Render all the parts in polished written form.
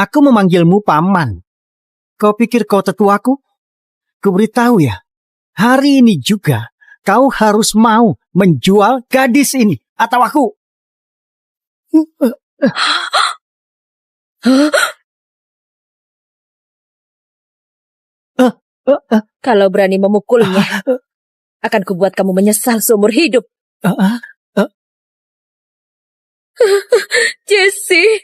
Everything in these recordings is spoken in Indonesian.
Aku memanggilmu paman. Kau pikir kau tetuaku? Kuberitahu ya, hari ini juga kau harus mau menjual gadis ini atau aku. Kalau berani memukulnya, akan kubuat kamu menyesal seumur hidup. Jesse,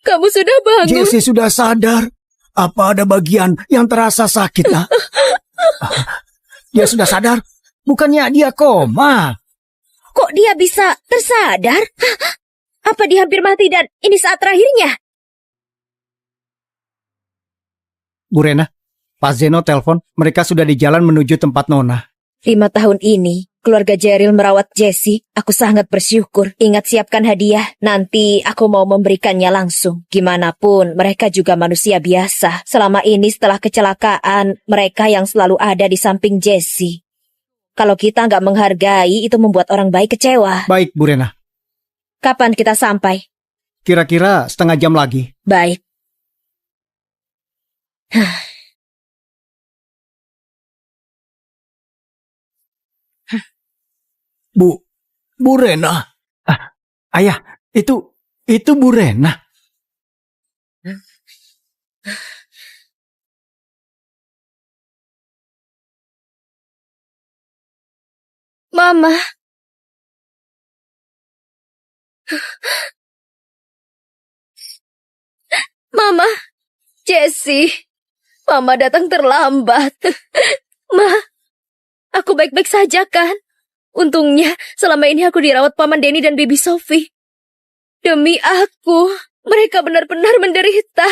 kamu sudah bangun? Jesse sudah sadar. Apa ada bagian yang terasa sakit? Dia sudah sadar? Bukannya dia koma? Kok dia bisa tersadar? Apa dia hampir mati dan ini saat terakhirnya? Bu Rena, Pak Zeno telepon. Mereka sudah di jalan menuju tempat Nona. 5 tahun ini, keluarga Jeril merawat Jessie. Aku sangat bersyukur. Ingat, siapkan hadiah. Nanti aku mau memberikannya langsung. Gimanapun, mereka juga manusia biasa. Selama ini setelah kecelakaan, mereka yang selalu ada di samping Jessie. Kalau kita nggak menghargai, itu membuat orang baik kecewa. Baik, Bu Rena. Kapan kita sampai? Kira-kira setengah jam lagi. Baik. Bu Rena. Ayah, itu Bu Rena. Mama. Mama. Jessie. Mama datang terlambat. Ma, aku baik-baik saja kan? Untungnya, selama ini aku dirawat Paman Denny dan Bibi Sophie. Demi aku, mereka benar-benar menderita.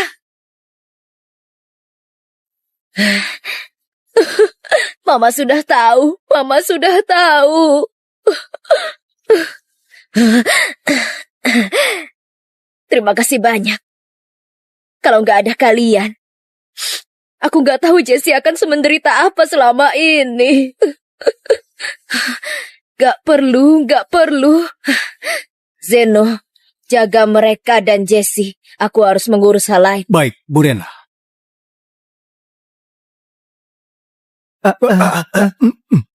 Mama sudah tahu. Terima kasih banyak. Kalau nggak ada kalian, aku nggak tahu Jessie akan semenderita apa selama ini. Gak perlu. Zeno, jaga mereka dan Jessie. Aku harus mengurus hal lain. Baik, Bu Rena.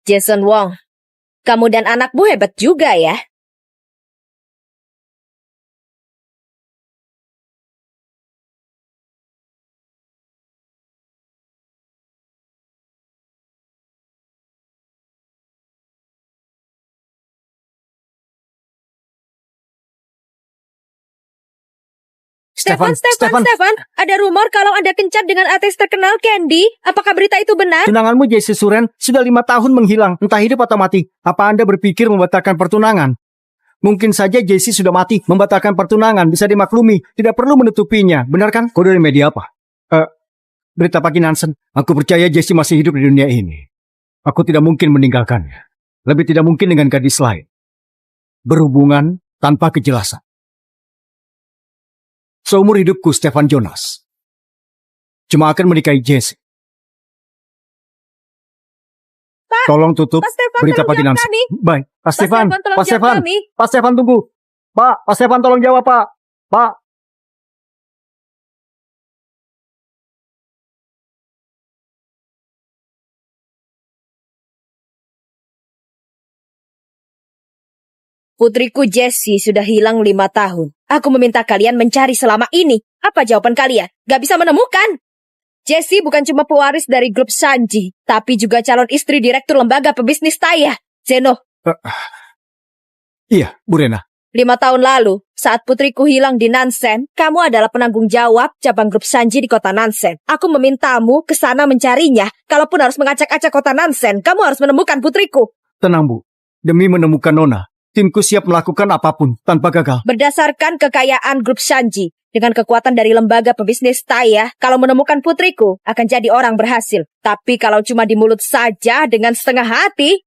Jason Wong, kamu dan anakmu hebat juga ya. Stefan, ada rumor kalau Anda kencan dengan artis terkenal Candy. Apakah berita itu benar? Tunanganmu Jessie Suren sudah 5 tahun menghilang, entah hidup atau mati. Apa Anda berpikir membatalkan pertunangan? Mungkin saja Jessie sudah mati. Membatalkan pertunangan bisa dimaklumi, tidak perlu menutupinya. Benar kan? Kau dari media apa? Berita pagi Nansen. Aku percaya Jessie masih hidup di dunia ini. Aku tidak mungkin meninggalkannya. Lebih tidak mungkin dengan gadis lain. Berhubungan tanpa kejelasan. Seumur hidupku Stefan Jonas cuma akan menikahi Jessie. Pak, tolong tutup Pak Stefan, berita pagi Nansen. Baik, Pak Stefan, Pak Stefan tunggu. Pak Stefan tolong jawab, Pak. Putriku Jessie sudah hilang 5 tahun. Aku meminta kalian mencari selama ini. Apa jawaban kalian? Gak bisa menemukan. Jessie bukan cuma pewaris dari grup Sanji, tapi juga calon istri direktur lembaga pebisnis Taya, Zeno. Iya, Bu Rena. 5 tahun lalu, saat putriku hilang di Nansen, kamu adalah penanggung jawab cabang grup Sanji di kota Nansen. Aku memintamu ke sana mencarinya. Kalaupun harus mengacak-acak kota Nansen, kamu harus menemukan putriku. Tenang, Bu. Demi menemukan Nona, timku siap melakukan apapun tanpa gagal. Berdasarkan kekayaan grup Sanji, dengan kekuatan dari lembaga pebisnis Taya, kalau menemukan putriku, akan jadi orang berhasil. Tapi kalau cuma di mulut saja, dengan setengah hati,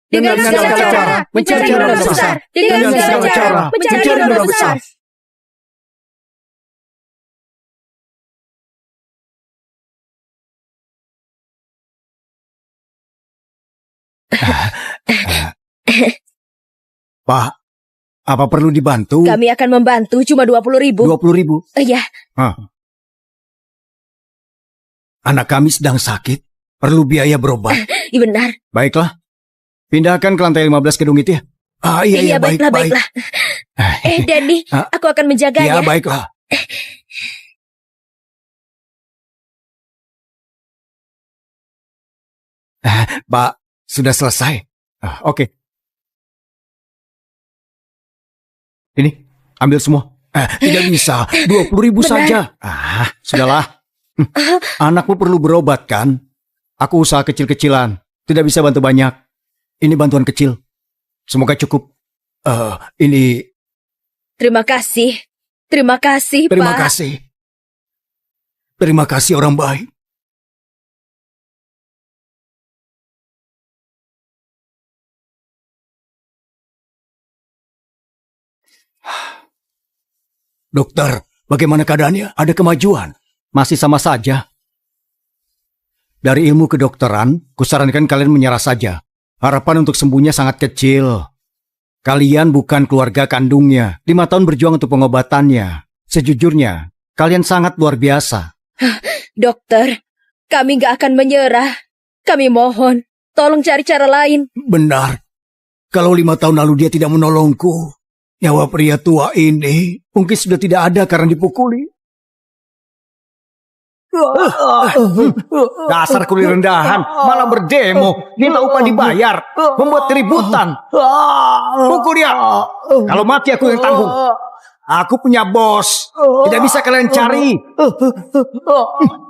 dengan segala cara, mencari nona besar. Dengan segala cara, mencari nona besar. Pak, Apa perlu dibantu? Kami akan membantu, cuma 20.000. 20.000? Iya. Anak kami sedang sakit, perlu biaya berobat. Iya benar. Baiklah, pindahkan ke lantai 15 gedung itu ya. Iya, baiklah. Danny, aku akan menjaganya. Iya, baiklah. Pak, sudah selesai. Oke. Ini, ambil semua. Tidak bisa, 20.000 saja. Sudahlah. Anakmu perlu berobat kan? Aku usaha kecil-kecilan, tidak bisa bantu banyak. Ini bantuan kecil. Semoga cukup. Ini... Terima kasih, Pak. Terima kasih orang baik. Dokter, bagaimana keadaannya? Ada kemajuan? Masih sama saja. Dari ilmu kedokteran, kusarankan kalian menyerah saja. Harapan untuk sembuhnya sangat kecil. Kalian bukan keluarga kandungnya. 5 tahun berjuang untuk pengobatannya. Sejujurnya, kalian sangat luar biasa. Dokter, kami gak akan menyerah. Kami mohon, tolong cari cara lain. Benar. Kalau 5 tahun lalu dia tidak menolongku, nyawa pria tua ini mungkin sudah tidak ada karena dipukuli. Dasar kulit rendahan, malah berdemo, minta upah dibayar, membuat keributan. Pukul dia. Kalau mati aku yang tanggung. Aku punya bos, tidak bisa kalian cari.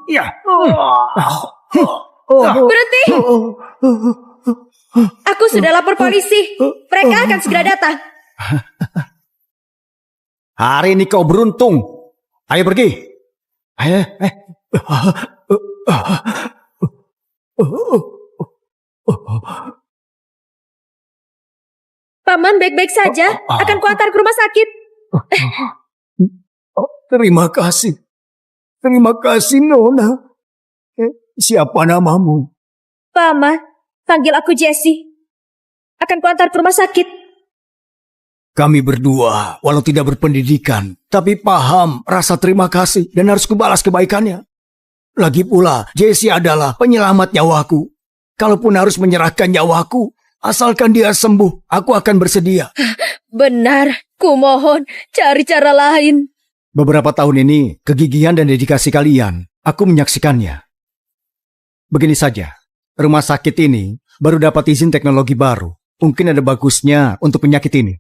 Ya. Berhenti. Aku sudah lapor polisi. Mereka akan segera datang. Hari ini kau beruntung. Ayo pergi. Ayo. Paman baik-baik saja. Akan kuantar ke rumah sakit. Terima kasih. Terima kasih, Nona. Siapa namamu? Paman, panggil aku Jessie. Akan kuantar ke rumah sakit. Kami berdua, walau tidak berpendidikan, tapi paham rasa terima kasih dan harus kubalas kebaikannya. Lagi pula, Jessie adalah penyelamat nyawaku. Kalaupun harus menyerahkan nyawaku, asalkan dia sembuh, aku akan bersedia. Benar, kumohon cari cara lain. Beberapa tahun ini, kegigihan dan dedikasi kalian, aku menyaksikannya. Begini saja, rumah sakit ini baru dapat izin teknologi baru. Mungkin ada bagusnya untuk penyakit ini.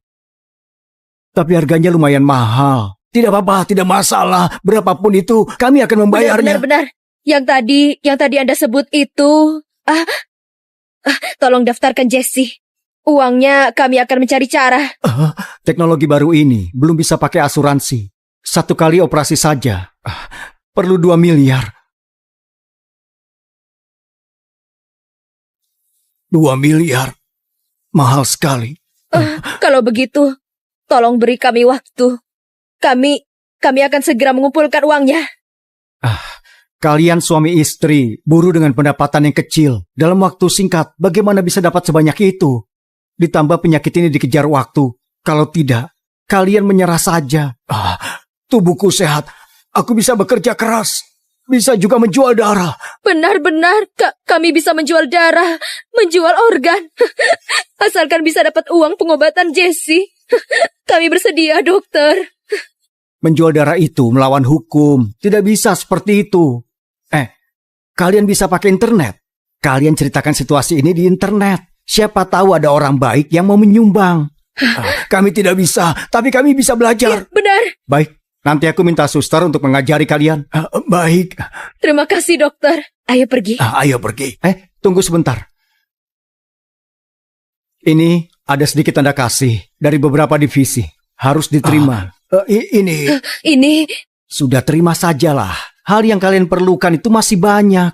Tapi harganya lumayan mahal. Tidak apa-apa, tidak masalah. Berapapun itu, kami akan membayarnya. Benar. Yang tadi Anda sebut itu... tolong daftarkan Jessie. Uangnya kami akan mencari cara. Teknologi baru ini belum bisa pakai asuransi. 1 kali operasi saja. Perlu 2 miliar. 2 miliar. Mahal sekali. Kalau begitu, tolong beri kami waktu. Kami akan segera mengumpulkan uangnya. Kalian suami istri, buruh dengan pendapatan yang kecil. Dalam waktu singkat, bagaimana bisa dapat sebanyak itu? Ditambah penyakit ini dikejar waktu. Kalau tidak, kalian menyerah saja. Tubuhku sehat. Aku bisa bekerja keras. Bisa juga menjual darah. Benar-benar, kami bisa menjual darah, menjual organ. Asalkan bisa dapat uang pengobatan Jessie. Kami bersedia, dokter. Menjual darah itu melawan hukum. Tidak bisa seperti itu. Kalian bisa pakai internet. Kalian ceritakan situasi ini di internet. Siapa tahu ada orang baik yang mau menyumbang. Kami tidak bisa, tapi kami bisa belajar. Ya, benar. Baik, nanti aku minta suster untuk mengajari kalian. Baik. Terima kasih, dokter. Ayo pergi. Ayo pergi. Tunggu sebentar. Ini ada sedikit tanda kasih dari beberapa divisi. Harus diterima. Ini... Sudah terima sajalah. Hal yang kalian perlukan itu masih banyak.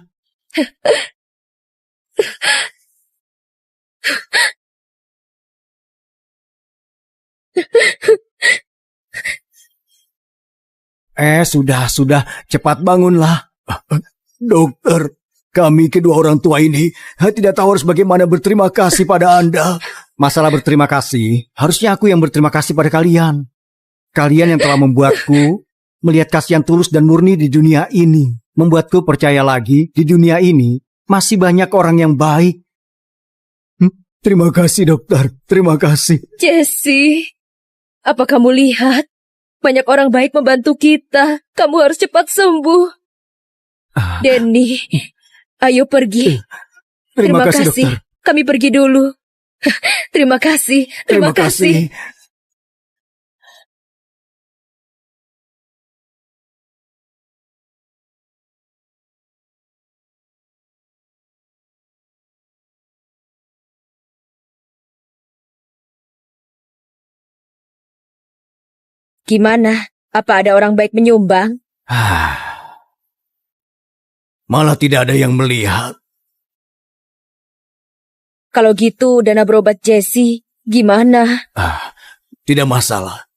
Sudah. Cepat bangunlah. Dokter, kami kedua orang tua ini tidak tahu harus bagaimana berterima kasih pada Anda. Masalah berterima kasih, harusnya aku yang berterima kasih pada kalian. Kalian yang telah membuatku melihat kasih yang tulus dan murni di dunia ini. Membuatku percaya lagi di dunia ini masih banyak orang yang baik. Terima kasih dokter, terima kasih. Jesse, apa kamu lihat? Banyak orang baik membantu kita. Kamu harus cepat sembuh. Denny, ayo pergi. Terima kasih dokter. Kami pergi dulu. Terima kasih. Terima kasih. Gimana? Apa ada orang baik menyumbang? Malah tidak ada yang melihat. Kalau gitu dana berobat Jesse gimana? Tidak masalah.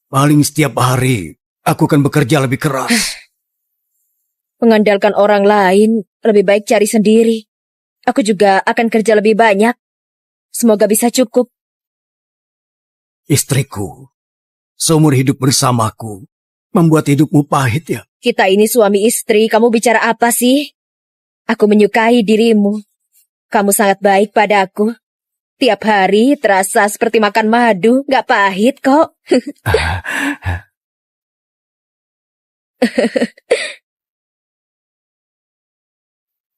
Paling setiap hari aku akan bekerja lebih keras. Mengandalkan orang lain lebih baik cari sendiri. Aku juga akan kerja lebih banyak. Semoga bisa cukup. Istriku, seumur hidup bersamaku, membuat hidupmu pahit ya? Kita ini suami istri, kamu bicara apa sih? Aku menyukai dirimu. Kamu sangat baik padaku. Tiap hari terasa seperti makan madu, gak pahit kok.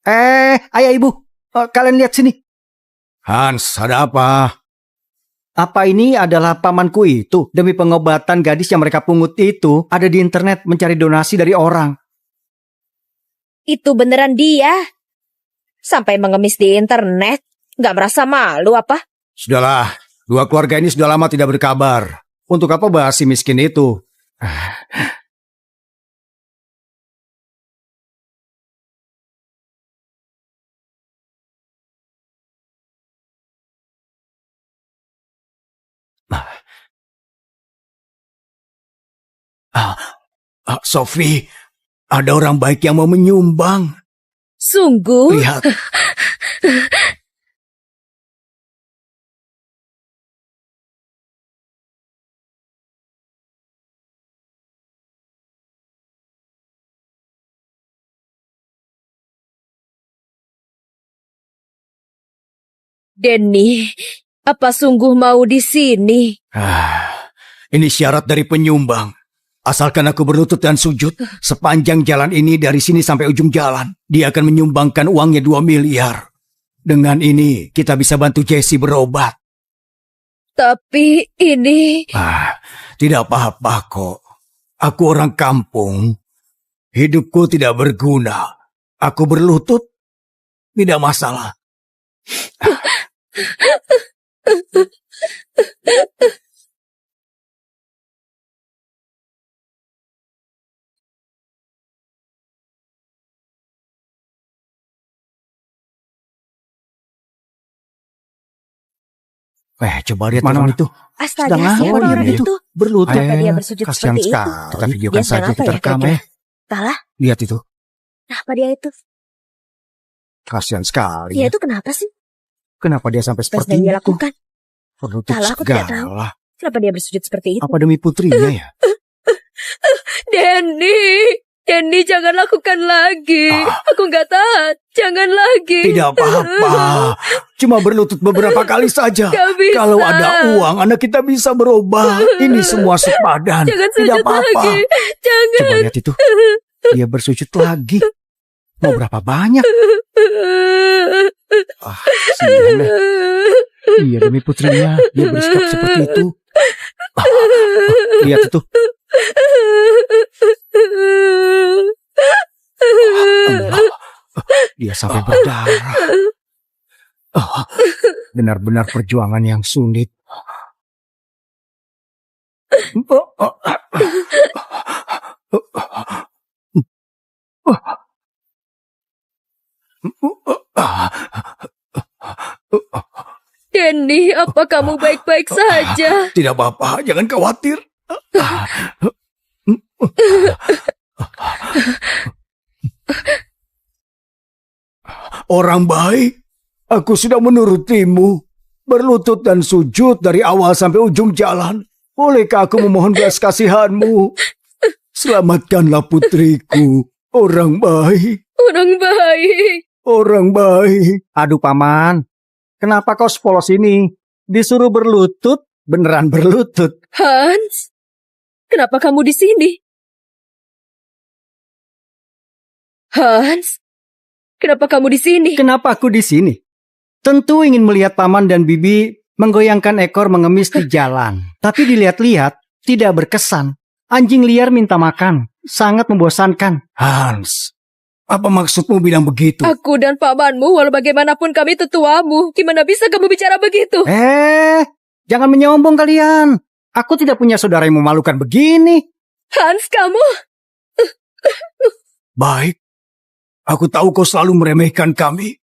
Ayah ibu, kalian lihat sini. Hans, ada apa? Apa ini adalah pamanku itu? Demi pengobatan gadis yang mereka pungut itu, ada di internet mencari donasi dari orang. Itu beneran dia? Sampai mengemis di internet? Gak merasa malu apa? Sudahlah, dua keluarga ini sudah lama tidak berkabar. Untuk apa bahas si miskin itu? Sophie, ada orang baik yang mau menyumbang. Sungguh? Lihat. Denny, apa sungguh mau di sini? Ini syarat dari penyumbang. Asalkan aku berlutut dan sujud sepanjang jalan ini dari sini sampai ujung jalan, dia akan menyumbangkan uangnya 2 miliar. Dengan ini kita bisa bantu Jesse berobat. Tapi ini... Tidak apa-apa kok. Aku orang kampung. Hidupku tidak berguna. Aku berlutut, tidak masalah. Coba lihat mana itu. Astaga, siapa orang dia itu? Berlutut. Kenapa dia bersujud Kasihan seperti itu? sekali. Kita videokan Dia saja, sedang kita apa ya, rekam kira-kira? Salah? Lihat itu. Kenapa dia itu? Kasihan sekali. Dia itu kenapa sih? Kenapa dia sampai Terus seperti yang dia itu? lakukan? Berlutut Salah, aku tidak tahu. segala. Kenapa dia bersujud seperti itu? Apa demi putrinya ya? Denny, jangan lakukan lagi. Aku nggak tahan. Jangan lagi. Tidak apa-apa. Cuma berlutut beberapa kali saja. Gak bisa. Kalau ada uang, anak kita bisa berobat. Ini semua sepadan. Jangan Tidak sujud apa-apa. lagi. Jangan. Coba lihat itu. Dia bersujud lagi. Mau berapa banyak? Sial. Iya, demi putrinya. Dia bersikap seperti itu. Lihat itu. Dia sampai berdarah. Benar-benar perjuangan yang sulit. Denny, apa kamu baik-baik saja? Tidak apa-apa, jangan khawatir. Orang baik, aku sudah menurutimu. berlutut dan sujud dari awal sampai ujung jalan. Bolehkah aku memohon belas kasihanmu? Selamatkanlah putriku, orang baik. Orang baik. Orang baik. Aduh paman, kenapa kau sepolos ini? Disuruh berlutut, beneran berlutut. Hans, kenapa kamu di sini? Hans, kenapa kamu di sini? Kenapa aku di sini? Tentu ingin melihat paman dan bibi menggoyangkan ekor mengemis di jalan. Tapi dilihat-lihat, tidak berkesan. Anjing liar minta makan, sangat membosankan. Hans, apa maksudmu bilang begitu? Aku dan pamanmu, walau bagaimanapun kami tetuamu. Gimana bisa kamu bicara begitu? Jangan menyombong kalian. Aku tidak punya saudara yang memalukan begini. Hans, kamu... Baik, aku tahu kau selalu meremehkan kami.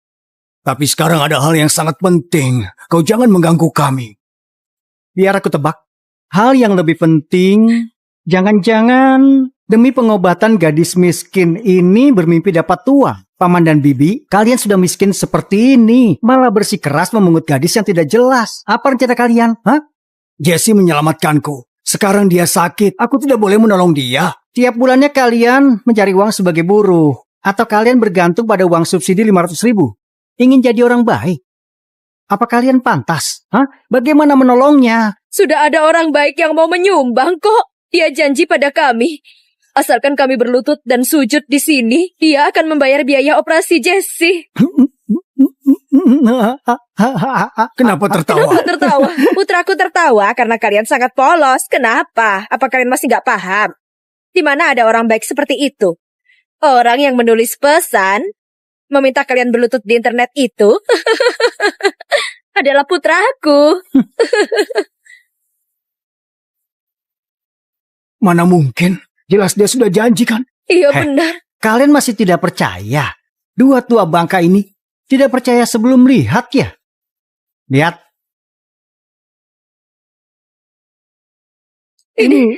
Tapi sekarang ada hal yang sangat penting. Kau jangan mengganggu kami. Biar aku tebak. Hal yang lebih penting, jangan-jangan demi pengobatan gadis miskin ini bermimpi dapat tua. Paman dan bibi, kalian sudah miskin seperti ini. Malah bersikeras memungut gadis yang tidak jelas. Apa rencana kalian? Hah? Jesse menyelamatkanku. Sekarang dia sakit. Aku tidak boleh menolong dia. Tiap bulannya kalian mencari uang sebagai buruh. Atau kalian bergantung pada uang subsidi 500.000. Ingin jadi orang baik? Apa kalian pantas? Hah? Bagaimana menolongnya? Sudah ada orang baik yang mau menyumbang kok. Dia janji pada kami. Asalkan kami berlutut dan sujud di sini, dia akan membayar biaya operasi Jessie. Kenapa tertawa? Kenapa tertawa? Putraku tertawa karena kalian sangat polos. Kenapa? Apa kalian masih gak paham? Di mana ada orang baik seperti itu? Orang yang menulis pesan, meminta kalian berlutut di internet itu adalah putraku. Mana mungkin? Jelas dia sudah janji kan? Iya benar. Kalian masih tidak percaya? Dua tua bangka ini tidak percaya sebelum lihat ya? Lihat. Ini.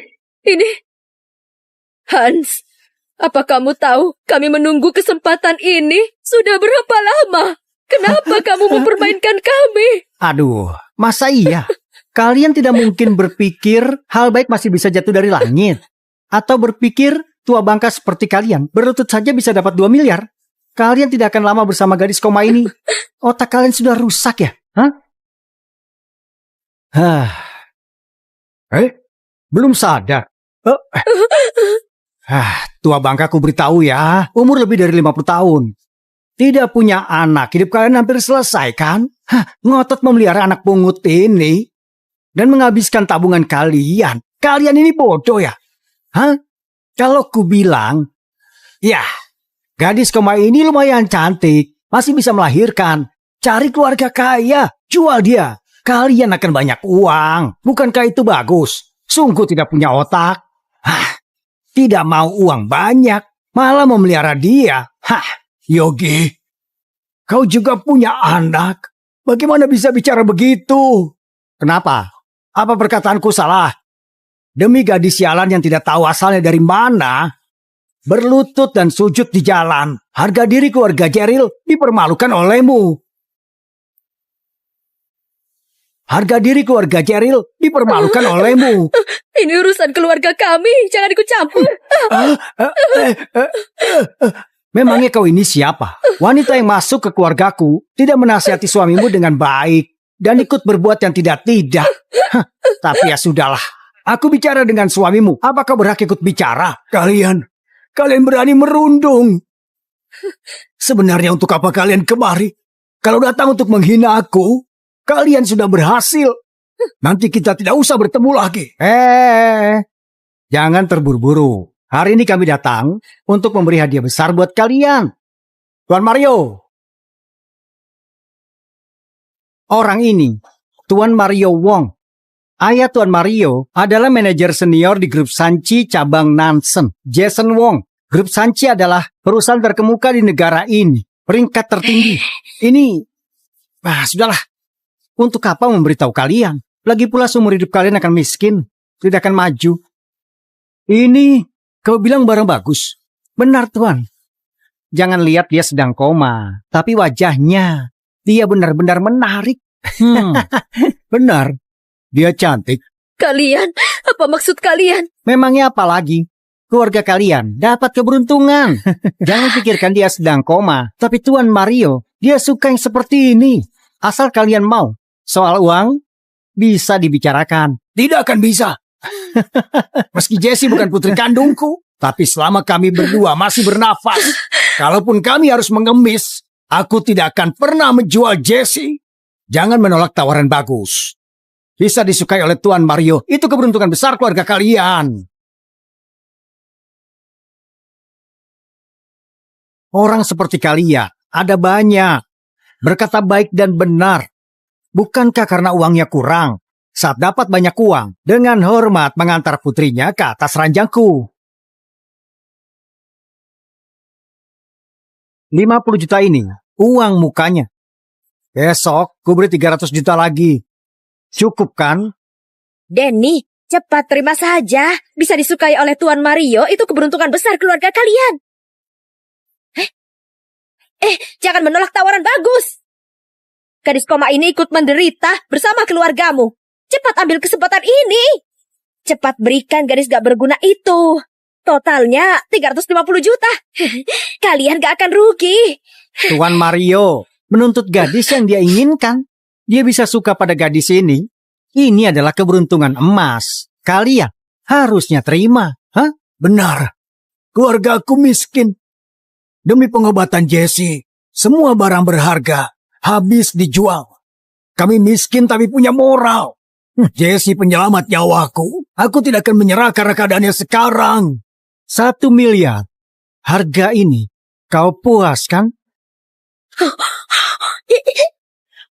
Hans, apa kamu tahu kami menunggu kesempatan ini sudah berapa lama? Kenapa kamu mempermainkan kami? Aduh, masa iya? Kalian tidak mungkin berpikir hal baik masih bisa jatuh dari langit. Atau berpikir tua bangka seperti kalian berlutut saja bisa dapat 2 miliar. Kalian tidak akan lama bersama gadis koma ini. Otak kalian sudah rusak ya? Belum sadar. Tua bangka aku beritahu ya, umur lebih dari 50 tahun. Tidak punya anak, hidup kalian hampir selesai kan? Ngotot memelihara anak pungut ini. Dan menghabiskan tabungan kalian. Kalian ini bodoh ya? Kalau ku bilang, ya, gadis koma ini lumayan cantik, masih bisa melahirkan. Cari keluarga kaya, jual dia. Kalian akan banyak uang. Bukankah itu bagus? Sungguh tidak punya otak. Tidak mau uang banyak, malah memelihara dia. Yogi, kau juga punya anak. Bagaimana bisa bicara begitu? Kenapa? Apa perkataanku salah? Demi gadis sialan yang tidak tahu asalnya dari mana, berlutut dan sujud di jalan, harga diri keluarga Jeril dipermalukan olehmu. Harga diri keluarga Jeril dipermalukan olehmu. Ini urusan keluarga kami, jangan ikut campur. Memangnya kau ini siapa? Wanita yang masuk ke keluargaku tidak menasihati suamimu dengan baik dan ikut berbuat yang tidak-tidak. Tapi ya sudahlah. Aku bicara dengan suamimu. Apa kau berhak ikut bicara? Kalian berani merundung. Sebenarnya untuk apa kalian kemari? Kalau datang untuk menghina aku, kalian sudah berhasil. Nanti kita tidak usah bertemu lagi. Jangan terburu-buru. Hari ini kami datang untuk memberi hadiah besar buat kalian. Tuan Mario. Orang ini, Tuan Mario Wong. Ayah Tuan Mario adalah manajer senior di grup Sanchi cabang Nansen. Jason Wong. Grup Sanchi adalah perusahaan terkemuka di negara ini. Peringkat tertinggi. Ini, sudahlah. Untuk apa memberitahu kalian? Lagi pula seumur hidup kalian akan miskin. Tidak akan maju. Ini, kau bilang barang bagus. Benar Tuan. Jangan lihat dia sedang koma. Tapi wajahnya, dia benar-benar menarik. Benar. Dia cantik. Kalian, apa maksud kalian? Memangnya apa lagi? Keluarga kalian dapat keberuntungan. Jangan pikirkan dia sedang koma. Tapi Tuan Mario, dia suka yang seperti ini. Asal kalian mau. Soal uang, bisa dibicarakan. Tidak akan bisa. Meski Jessie bukan putri kandungku, tapi selama kami berdua masih bernafas, kalaupun kami harus mengemis, aku tidak akan pernah menjual Jessie. Jangan menolak tawaran bagus. Bisa disukai oleh Tuan Mario, itu keberuntungan besar keluarga kalian. Orang seperti kalian ada banyak. Berkata baik dan benar. Bukankah karena uangnya kurang? Saat dapat banyak uang, dengan hormat mengantar putrinya ke atas ranjangku. 50 juta ini, uang mukanya. Besok, ku beri 300 juta lagi. Cukup kan? Denny, cepat terima saja. Bisa disukai oleh Tuan Mario, itu keberuntungan besar keluarga kalian. Jangan menolak tawaran bagus. Gadis koma ini ikut menderita bersama keluargamu. Cepat ambil kesempatan ini. Cepat berikan gadis gak berguna itu. Totalnya 350 juta. Kalian gak akan rugi. Tuan Mario menuntut gadis yang dia inginkan. Dia bisa suka pada gadis ini. Ini adalah keberuntungan emas. Kalian harusnya terima. Hah? Benar. Keluarga aku miskin. Demi pengobatan Jessie, semua barang berharga habis dijual. Kami miskin tapi punya moral. Jessie penyelamat nyawaku. Aku tidak akan menyerah karena keadaannya sekarang. 1 miliar. Harga ini kau puas kan?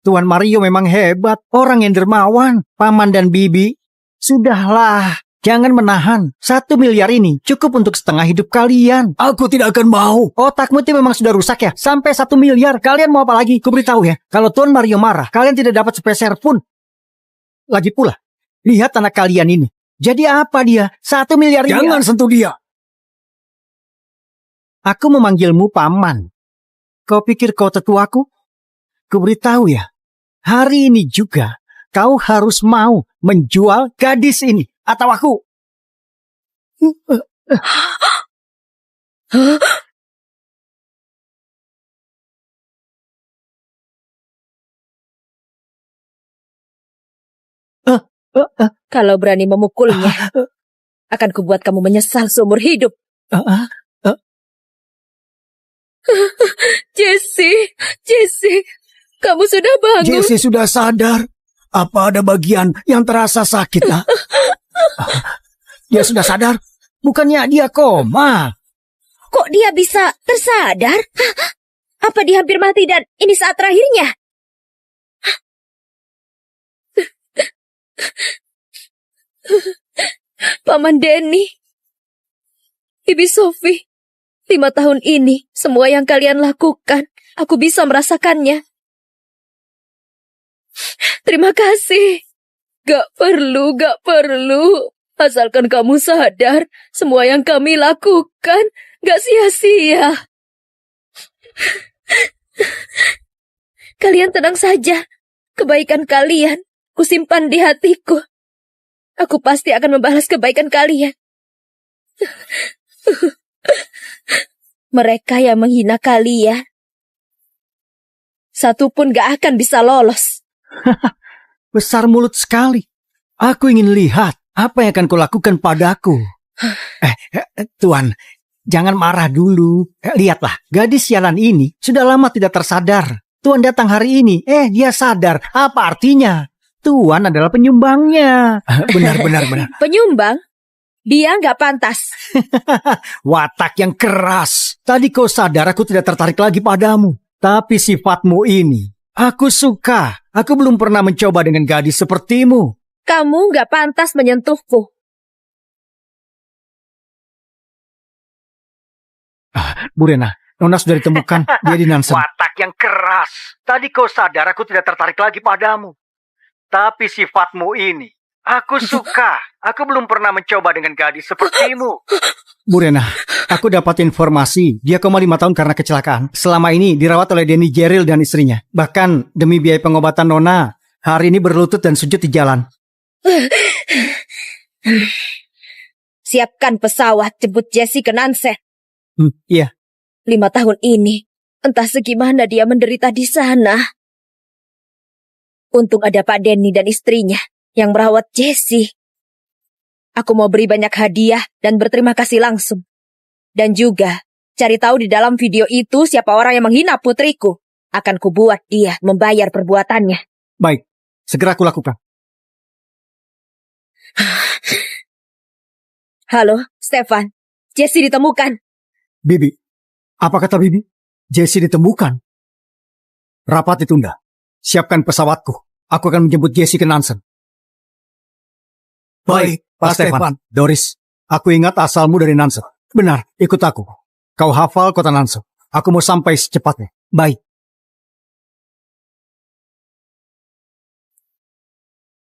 Tuan Mario memang hebat. Orang yang dermawan. Paman dan bibi. Sudahlah. Jangan menahan. 1 miliar ini cukup untuk setengah hidup kalian. Aku tidak akan mau. Otakmu itu memang sudah rusak ya. Sampai 1 miliar. Kalian mau apa lagi? Ku beritahu ya. Kalau Tuan Mario marah, kalian tidak dapat sepeser pun. Lagi pula, lihat anak kalian ini. Jadi apa dia? 1 miliar ini. Jangan sentuh dia. Aku memanggilmu paman. Kau pikir kau tetuaku? Ku beritahu ya. Hari ini juga kau harus mau menjual gadis ini. Atau aku. Kalau berani memukulnya, akan kubuat kamu menyesal seumur hidup. Jessie, kamu sudah bangun. Jessie sudah sadar. Apa ada bagian yang terasa sakit? Dia sudah sadar? Bukannya dia koma? Kok dia bisa tersadar? Apa dia hampir mati dan ini saat terakhirnya? Paman Denny, Ibu Sophie, 5 tahun ini semua yang kalian lakukan, aku bisa merasakannya. Terima kasih. Gak perlu. Asalkan kamu sadar, semua yang kami lakukan gak sia-sia. Kalian tenang saja. Kebaikan kalian kusimpan di hatiku. Aku pasti akan membalas kebaikan kalian. Mereka yang menghina kalian, satu pun gak akan bisa lolos. Besar mulut sekali. Aku ingin lihat apa yang akan kau lakukan padaku. Tuan, jangan marah dulu. Lihatlah, gadis sialan ini sudah lama tidak tersadar. Tuan datang hari ini, dia sadar. Apa artinya? Tuan adalah penyumbangnya. Benar. Penyumbang? Dia nggak pantas. Watak yang keras. Tadi kau sadar aku tidak tertarik lagi padamu. Tapi sifatmu ini, aku suka. Aku belum pernah mencoba dengan gadis sepertimu. Kamu nggak pantas menyentuhku. Bu Rena, Nona sudah ditemukan. Dia di Nansen. Watak yang keras. Tadi kau sadar aku tidak tertarik lagi padamu. Tapi sifatmu ini, aku suka. Aku belum pernah mencoba dengan gadis sepertimu. Bu Rena, aku dapat informasi. Dia koma 5 tahun karena kecelakaan. Selama ini dirawat oleh Denny Jeril dan istrinya. Bahkan demi biaya pengobatan Nona, Hari ini berlutut dan sujud di jalan. Siapkan pesawat jemput Jessie ke Nansen. Iya. 5 tahun ini, entah segimana dia menderita di sana. Untung ada Pak Denny dan istrinya yang merawat Jessie. Aku mau beri banyak hadiah dan berterima kasih langsung. Dan juga, cari tahu di dalam video itu siapa orang yang menghina putriku. Akan kubuat dia membayar perbuatannya. Baik, segera aku lakukan. Halo, Stefan. Jessie ditemukan. Bibi, apa kata Bibi? Jessie ditemukan. Rapat ditunda. Siapkan pesawatku. Aku akan menjemput Jessie ke Nansen. Baik, Pak Stefan. Doris, aku ingat asalmu dari Nansen. Benar, ikut aku. Kau hafal kota Nansen. Aku mau sampai secepatnya. Baik.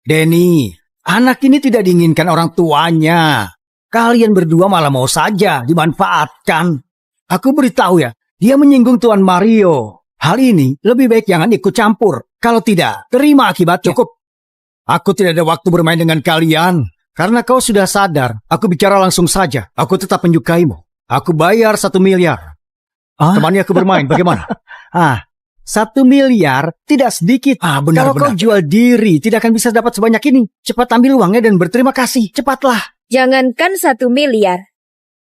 Denny, anak ini tidak diinginkan orang tuanya. Kalian berdua malah mau saja dimanfaatkan. Aku beritahu ya, dia menyinggung Tuan Mario. Hal ini lebih baik jangan ikut campur. Kalau tidak, terima akibatnya. Cukup. Aku tidak ada waktu bermain dengan kalian. Karena kau sudah sadar, aku bicara langsung saja. Aku tetap menyukaimu. Aku bayar 1 miliar. Temani aku bermain, bagaimana? 1 miliar tidak sedikit. Benar. Kalau kau jual diri, tidak akan bisa dapat sebanyak ini. Cepat ambil uangnya dan berterima kasih. Cepatlah. Jangankan 1 miliar.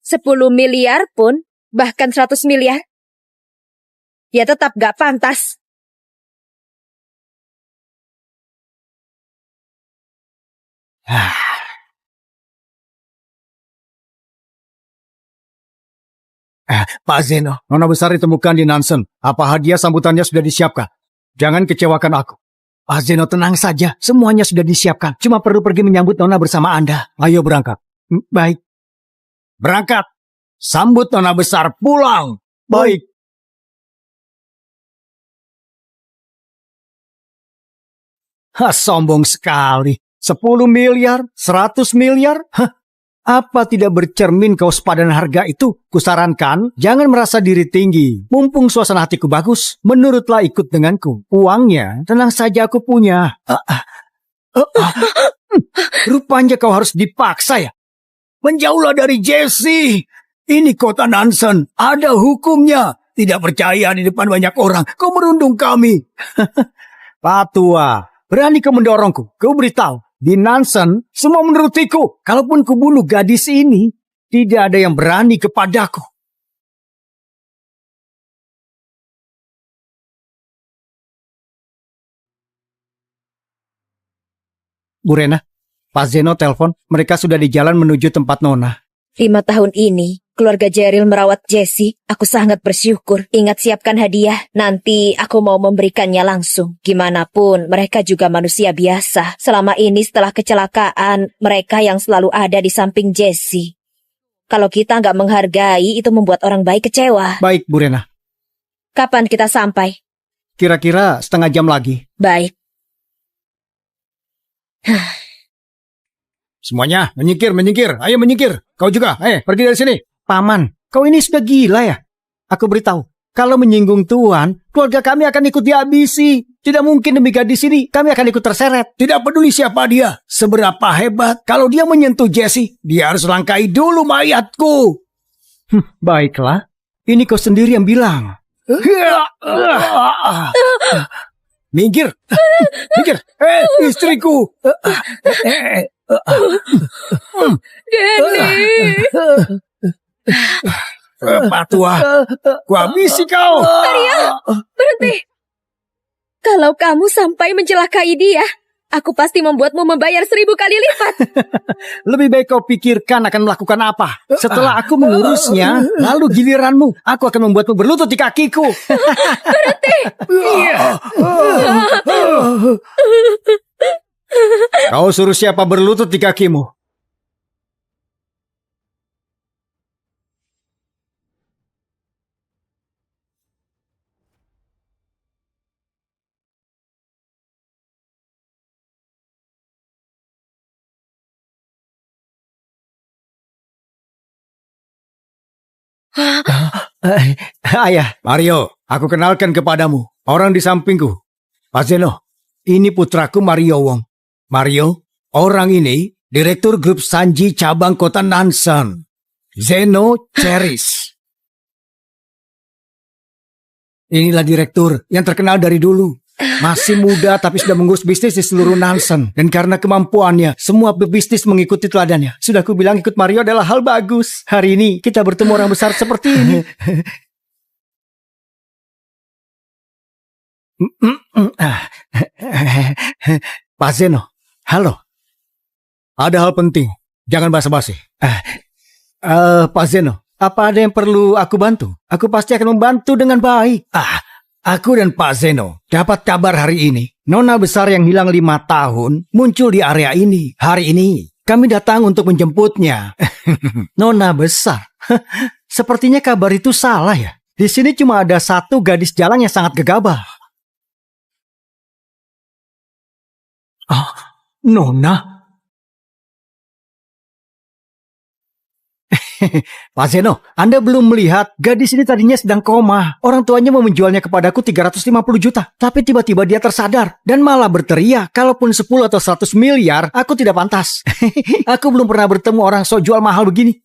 10 miliar pun, bahkan 100 miliar. Ya tetap gak pantas. Pak Zeno, nona besar ditemukan di Nansen. Apa hadiah sambutannya sudah disiapkan? Jangan kecewakan aku. Pak Zeno, tenang saja. Semuanya sudah disiapkan. Cuma perlu pergi menyambut nona bersama Anda. Ayo berangkat. Baik. Berangkat. Sambut nona besar pulang. Baik. Sombong sekali. 10 miliar, 100 miliar? Apa tidak bercermin kau sepadan harga itu? Kusarankan, jangan merasa diri tinggi. Mumpung suasana hatiku bagus, menurutlah ikut denganku. Uangnya, tenang saja aku punya. Rupanya kau harus dipaksa ya? Menjauhlah dari Jessie. Ini kota Nansen, ada hukumnya. Tidak percaya di depan banyak orang, kau merundung kami. Pak Tua, berani kau mendorongku, kau beritahu. Di Nansen, semua menurutiku. Kalaupun kubunuh gadis ini, tidak ada yang berani kepadaku. Bu Rena, Pak Zeno telepon. Mereka sudah di jalan menuju tempat Nona. 5 tahun ini, keluarga Jeril merawat Jessie. Aku sangat bersyukur. Ingat siapkan hadiah. Nanti aku mau memberikannya langsung. Gimana pun, mereka juga manusia biasa. Selama ini setelah kecelakaan, mereka yang selalu ada di samping Jessie. Kalau kita nggak menghargai, itu membuat orang baik kecewa. Baik, Bu Rena. Kapan kita sampai? Kira-kira setengah jam lagi. Baik. Semuanya, menyingkir. Ayo menyingkir. Kau juga, pergi dari sini. Paman, kau ini sudah gila ya? Aku beritahu, kalau menyinggung Tuan, keluarga kami akan ikut dihabisi. Tidak mungkin demi gadis ini, kami akan ikut terseret. Tidak peduli siapa dia, seberapa hebat. Kalau dia menyentuh Jessie, dia harus langkai dulu mayatku. Baiklah, ini kau sendiri yang bilang. Minggir. Istriku. Denny. Pak Tua, ku habisi kau. Maria, berhenti. Kalau kamu sampai mencelakai dia, aku pasti membuatmu membayar 1000 kali lipat. Lebih baik kau pikirkan akan melakukan apa. Setelah aku mengurusnya, lalu giliranmu, aku akan membuatmu berlutut di kakiku. Berhenti. Kau suruh siapa berlutut di kakimu? Ayah, Mario, aku kenalkan kepadamu orang di sampingku, Pak Zeno. Ini putraku Mario Wong. Mario, orang ini Direktur Grup Sanji Cabang Kota Nansan. Zeno Ceris. Inilah direktur yang terkenal dari dulu. Masih muda tapi sudah mengurus bisnis di seluruh Nansen. Dan karena kemampuannya, semua pebisnis mengikuti teladannya. Sudah aku bilang ikut Mario adalah hal bagus. Hari ini kita bertemu orang besar seperti ini. Pak Zeno, halo. Ada hal penting. Jangan basa-basi. Pak Zeno, apa ada yang perlu aku bantu? Aku pasti akan membantu dengan baik. Aku dan Pak Zeno dapat kabar hari ini. Nona besar yang hilang 5 tahun muncul di area ini. Hari ini kami datang untuk menjemputnya. Nona besar? Sepertinya kabar itu salah ya. Di sini cuma ada satu gadis jalang yang sangat gegabah. Nona? Pak Zeno, Anda belum melihat gadis ini tadinya sedang koma. Orang tuanya mau menjualnya kepadaku 350 juta. Tapi tiba-tiba dia tersadar dan malah berteriak, kalaupun 10 atau 100 miliar, aku tidak pantas. Aku belum pernah bertemu orang sok jual mahal begini.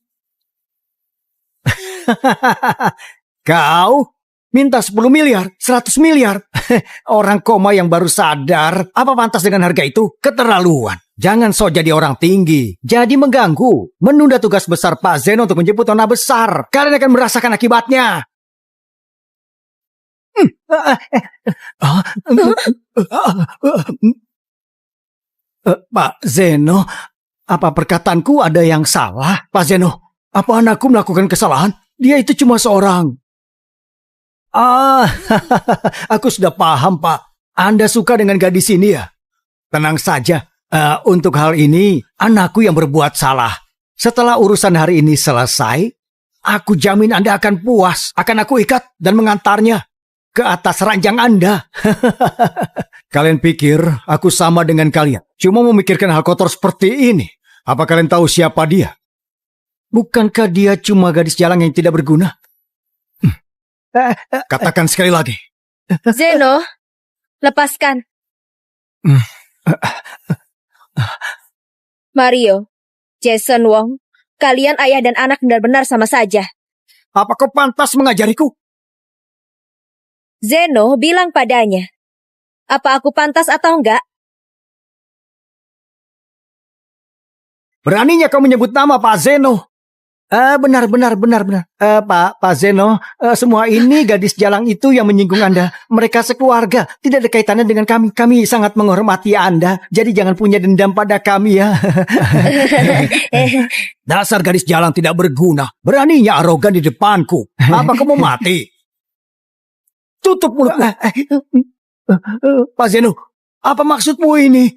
Kau minta 10 miliar, 100 miliar. Orang koma yang baru sadar, apa pantas dengan harga itu? Keterlaluan. Jangan sok jadi orang tinggi. Jadi mengganggu. Menunda tugas besar Pak Zeno untuk menjemput nona besar. Kalian akan merasakan akibatnya. Pak Zeno, apa perkataanku ada yang salah? Pak Zeno, apa anakku melakukan kesalahan? Dia itu cuma seorang. Aku sudah paham, Pak. Anda suka dengan gadis ini ya? Tenang saja. Untuk hal ini, anakku yang berbuat salah. Setelah urusan hari ini selesai, aku jamin Anda akan puas. Akan aku ikat dan mengantarnya ke atas ranjang Anda. Kalian pikir aku sama dengan kalian? Cuma memikirkan hal kotor seperti ini. Apa kalian tahu siapa dia? Bukankah dia cuma gadis jalang yang tidak berguna? Katakan sekali lagi. Zeno, lepaskan. Mario, Jason Wong, kalian ayah dan anak benar-benar sama saja. Apa kau pantas mengajariku? Zeno bilang padanya, apa aku pantas atau enggak? Beraninya kau menyebut nama Pak Zeno. Benar. Pak Zeno, semua ini gadis jalang itu yang menyinggung Anda. Mereka sekeluarga, tidak ada kaitannya dengan kami. Kami sangat menghormati Anda, jadi jangan punya dendam pada kami ya. Dasar gadis jalang tidak berguna. Beraninya arogan di depanku. Apa kamu mati? Tutup mulutmu. Pak Zeno, apa maksudmu ini?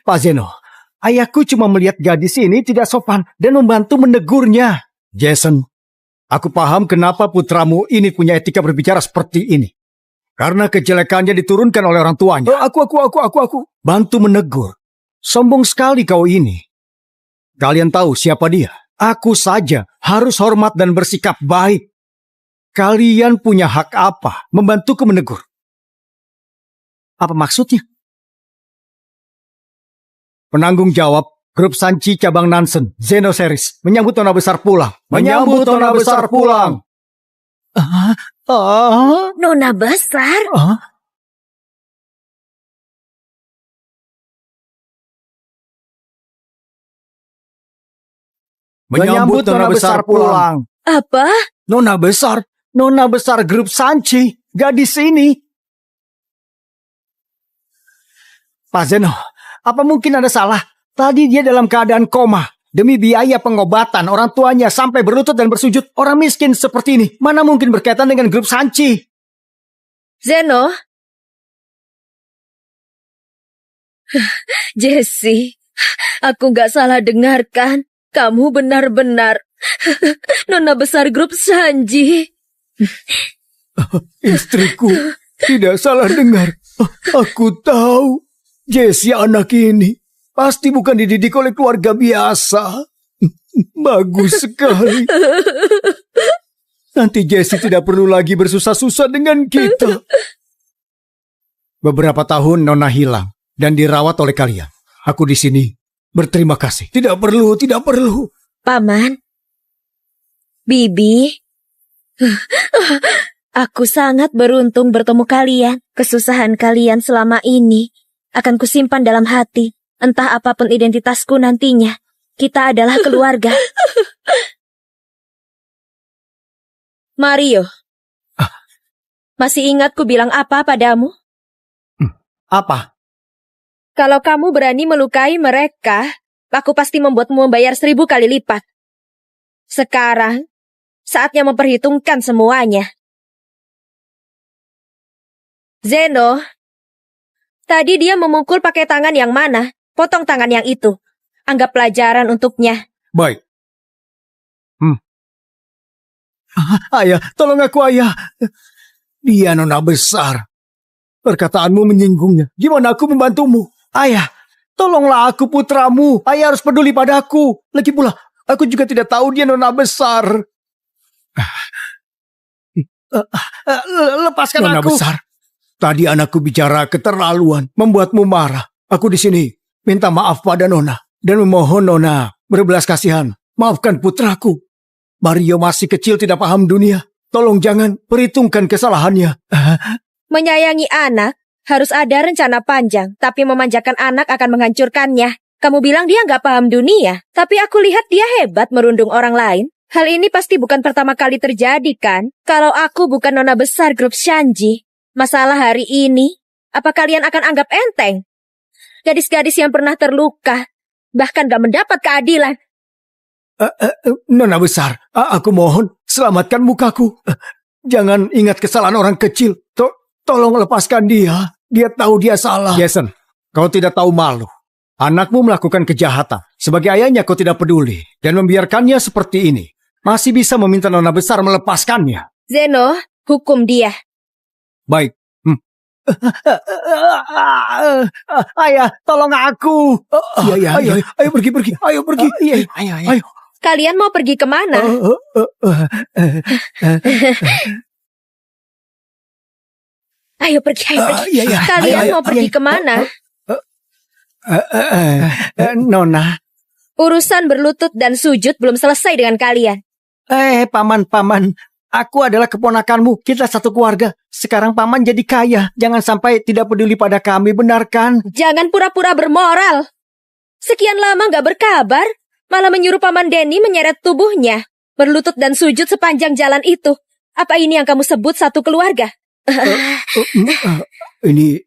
Pak Zeno, ayahku cuma melihat gadis ini tidak sopan dan membantu menegurnya. Jason, aku paham kenapa putramu ini punya etika berbicara seperti ini. Karena kejelekannya diturunkan oleh orang tuanya. Aku. Bantu menegur. Sombong sekali kau ini. Kalian tahu siapa dia? Aku saja harus hormat dan bersikap baik. Kalian punya hak apa membantuku menegur? Apa maksudnya? Penanggung jawab Grup Sanji Cabang Nansen, Zeno Ceris, menyambut nona besar pulang. Menyambut nona besar pulang. Nona besar? Menyambut nona besar pulang. Apa? Nona besar Grup Sanji, gadis ini. Pak Zeno, apa mungkin ada salah? Tadi dia dalam keadaan koma. Demi biaya pengobatan, orang tuanya sampai berlutut dan bersujud. Orang miskin seperti ini, mana mungkin berkaitan dengan Grup Sanji? Zeno? Jessie, aku gak salah dengarkan. Kamu benar-benar nona besar Grup Sanji. Istriku tidak salah dengar. Aku tahu Jessie anak ini pasti bukan dididik oleh keluarga biasa. Bagus sekali. Nanti Jessie tidak perlu lagi bersusah-susah dengan kita. Beberapa tahun Nona hilang dan dirawat oleh kalian. Aku di sini berterima kasih. Tidak perlu, tidak perlu. Paman, Bibi, aku sangat beruntung bertemu kalian. Kesusahan kalian selama ini akan kusimpan dalam hati. Entah apapun identitasku nantinya, kita adalah keluarga. Mario, masih ingat ku bilang apa padamu? Apa? Kalau kamu berani melukai mereka, aku pasti membuatmu membayar 1000 kali lipat. Sekarang, saatnya memperhitungkan semuanya. Zeno, tadi dia memukul pakai tangan yang mana? Potong tangan yang itu. Anggap pelajaran untuknya. Baik. Ayah, tolong aku, Ayah. Dia Nona besar. Perkataanmu menyinggungnya. Gimana aku membantumu? Ayah, tolonglah aku putramu. Ayah harus peduli padaku. Lagi pula, aku juga tidak tahu dia Nona besar. Lepaskan Nona aku. besar. Tadi anakku bicara keterlaluan, membuatmu marah. Aku di sini minta maaf pada Nona dan memohon Nona berbelas kasihan. Maafkan putraku. Mario masih kecil, tidak paham dunia. Tolong jangan perhitungkan kesalahannya. Menyayangi anak harus ada rencana panjang, tapi memanjakan anak akan menghancurkannya. Kamu bilang dia nggak paham dunia, tapi aku lihat dia hebat merundung orang lain. Hal ini pasti bukan pertama kali terjadi, kan? Kalau aku bukan nona besar grup Shanji, masalah hari ini, apa kalian akan anggap enteng? Gadis-gadis yang pernah terluka, bahkan gak mendapat keadilan. Nona besar, aku mohon selamatkan mukaku. Jangan ingat kesalahan orang kecil. Tolong lepaskan dia. Dia tahu dia salah. Jason, kau tidak tahu malu. Anakmu melakukan kejahatan. Sebagai ayahnya kau tidak peduli dan membiarkannya seperti ini. Masih bisa meminta Nona besar melepaskannya. Zeno, hukum dia. Baik. Ayah, tolong aku. Ayo pergi. Ayo pergi. Ayo. Kalian mau pergi kemana? Ayo pergi. Kalian mau pergi kemana? Nona. Urusan berlutut dan sujud belum selesai dengan kalian. Paman. Aku adalah keponakanmu. Kita satu keluarga. Sekarang paman jadi kaya. Jangan sampai tidak peduli pada kami, benar kan? Jangan pura-pura bermoral. Sekian lama gak berkabar, malah menyuruh Paman Denny menyeret tubuhnya. Berlutut dan sujud sepanjang jalan itu. Apa ini yang kamu sebut satu keluarga? Ini...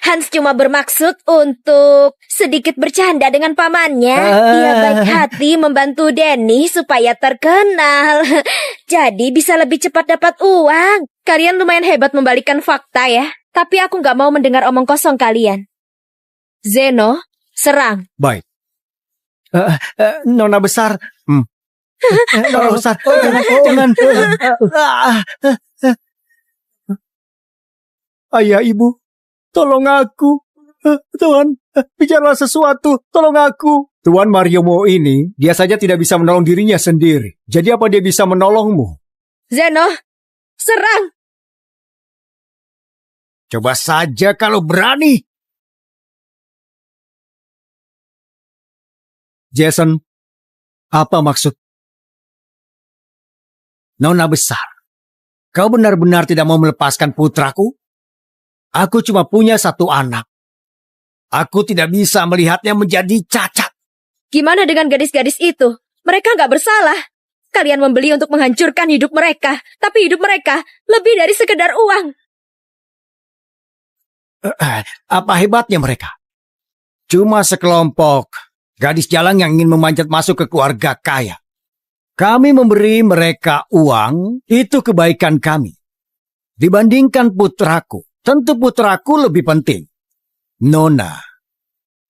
Hans cuma bermaksud untuk sedikit bercanda dengan pamannya. Dia baik hati membantu Denny supaya terkenal. Jadi bisa lebih cepat dapat uang. Kalian lumayan hebat membalikkan fakta ya. Tapi aku gak mau mendengar omong kosong kalian. Zeno, serang. Baik. Nona besar. Nona besar. Jangan. Ayah, ibu. Tolong aku. Tuan, bicaralah sesuatu. Tolong aku. Tuan Mariomo ini, dia saja tidak bisa menolong dirinya sendiri. Jadi apa dia bisa menolongmu? Zeno, serang. Coba saja kalau berani. Jason, apa maksud? Nona besar, kau benar-benar tidak mau melepaskan putraku? Aku cuma punya satu anak. Aku tidak bisa melihatnya menjadi cacat. Gimana dengan gadis-gadis itu? Mereka gak bersalah. Kalian membeli untuk menghancurkan hidup mereka. Tapi hidup mereka lebih dari sekedar uang. Apa hebatnya mereka? Cuma sekelompok gadis jalan yang ingin memanjat masuk ke keluarga kaya. Kami memberi mereka uang, itu kebaikan kami. Dibandingkan putraku, tentu putraku lebih penting. Nona,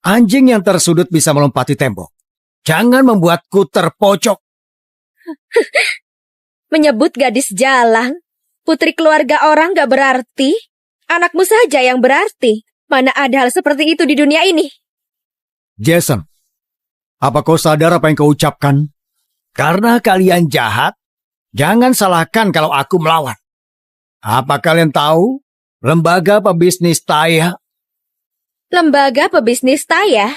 anjing yang tersudut bisa melompati tembok. Jangan membuatku terpojok. Menyebut gadis jalang, putri keluarga orang gak berarti. Anakmu saja yang berarti. Mana ada hal seperti itu di dunia ini? Jason, apa kau sadar apa yang kau ucapkan? Karena kalian jahat, jangan salahkan kalau aku melawan. Apa kalian tahu? Lembaga pebisnis Taya. Lembaga pebisnis Taya.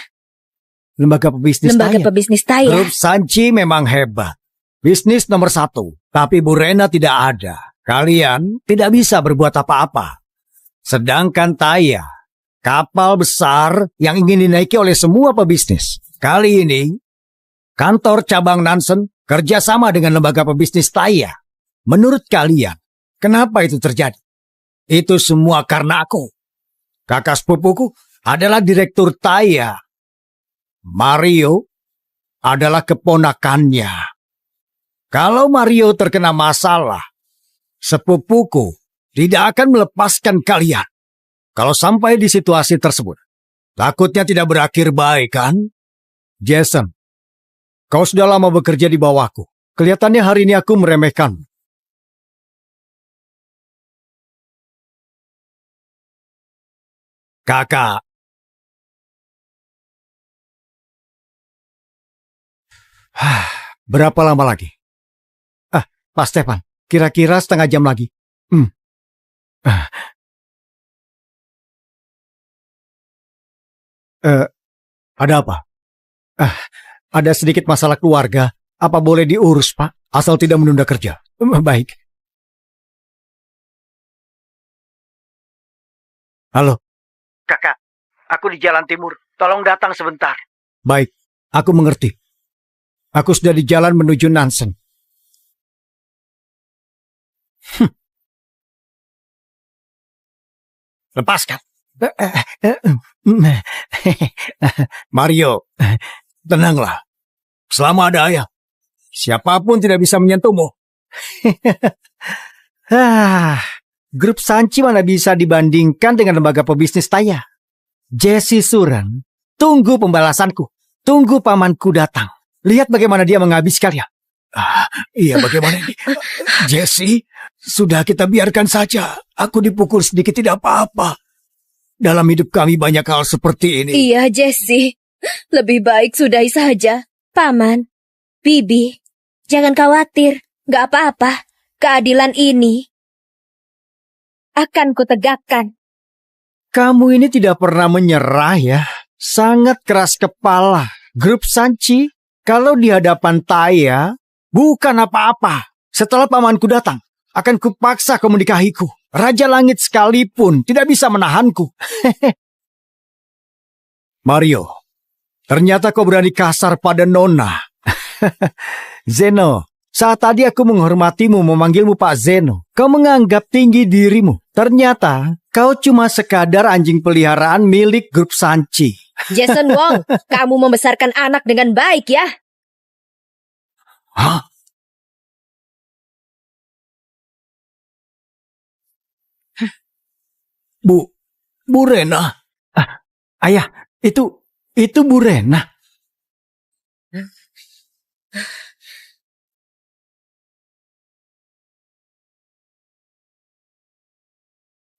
Lembaga pebisnis Lembaga Taya. pebisnis Taya. Grup Sanchi memang hebat. Bisnis nomor 1. Tapi Bu Rena tidak ada. Kalian tidak bisa berbuat apa-apa. Sedangkan Taya, kapal besar yang ingin dinaiki oleh semua pebisnis. Kali ini, kantor cabang Nansen kerjasama dengan lembaga pebisnis Taya. Menurut kalian, kenapa itu terjadi? Itu semua karena aku. Kakak sepupuku adalah direktur Taya. Mario adalah keponakannya. Kalau Mario terkena masalah, sepupuku tidak akan melepaskan kalian. Kalau sampai di situasi tersebut, takutnya tidak berakhir baik, kan? Jason, kau sudah lama bekerja di bawahku. Kelihatannya hari ini aku meremehkan. Kakak, Berapa lama lagi? Pak Stefan, kira-kira setengah jam lagi. Ah. Ada apa? Ada sedikit masalah keluarga. Apa boleh diurus, Pak? Asal tidak menunda kerja. Baik. Halo. Kakak, aku di Jalan Timur. Tolong datang sebentar. Baik, aku mengerti. Aku sudah di jalan menuju Nansen. lepaskan. Mario, tenanglah. Selama ada ayah, siapapun tidak bisa menyentuhmu. Grup Sanchi mana bisa dibandingkan dengan lembaga pebisnis Taya. Jesse Suren, tunggu pembalasanku. Tunggu pamanku datang. Lihat bagaimana dia menghabis kalian. Iya, bagaimana ini? Jesse, sudah kita biarkan saja. Aku dipukul sedikit tidak apa-apa. Dalam hidup kami banyak hal seperti ini. Iya, Jesse. Lebih baik sudahi saja. Paman, Bibi, jangan khawatir. Gak apa-apa. Keadilan ini akan kutegakkan. Kamu ini tidak pernah menyerah ya. Sangat keras kepala. Grup Sanchi, kalau di hadapan Taya, bukan apa-apa. Setelah pamanku datang, akan kupaksa kau menikahiku. Raja Langit sekalipun tidak bisa menahanku. Mario, ternyata kau berani kasar pada Nona. Zeno, saat tadi aku menghormatimu memanggilmu Pak Zeno. Kau menganggap tinggi dirimu. Ternyata kau cuma sekadar anjing peliharaan milik grup Sanchi. Jason Wong, kamu membesarkan anak dengan baik ya. Hah? Bu Rena. Ayah, itu Bu Rena.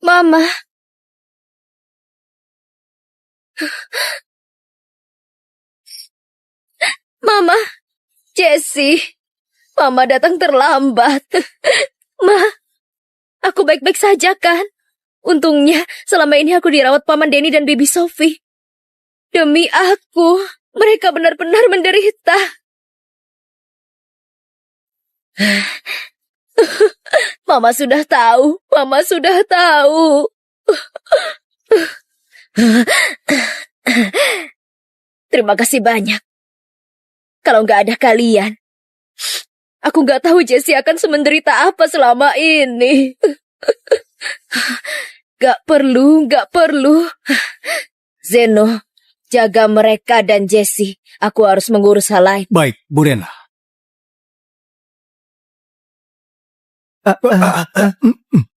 Mama. Mama, Jessie. Mama datang terlambat. Ma, aku baik-baik saja kan? Untungnya selama ini aku dirawat Paman Denny dan Bibi Sophie. Demi aku, mereka benar-benar menderita. Mama sudah tahu, Mama sudah tahu. Terima kasih banyak. Kalau nggak ada kalian, aku nggak tahu Jessie akan semenderita apa selama ini. Gak perlu. Zeno, jaga mereka dan Jessie. Aku harus mengurus hal lain. Baik, Bu Rena.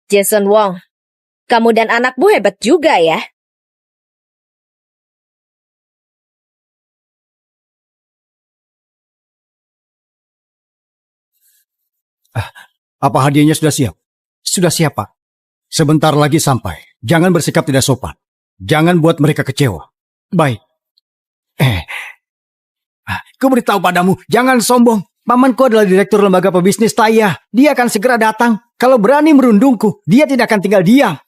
Jason Wong, kamu dan anakmu hebat juga ya. Apa hadiahnya sudah siap? Sudah siap, Pak. Sebentar lagi sampai. Jangan bersikap tidak sopan. Jangan buat mereka kecewa. Baik. Ku beritahu padamu, jangan sombong. Pamanku adalah direktur lembaga pebisnis Taya. Dia akan segera datang. Kalau berani merundungku, dia tidak akan tinggal diam.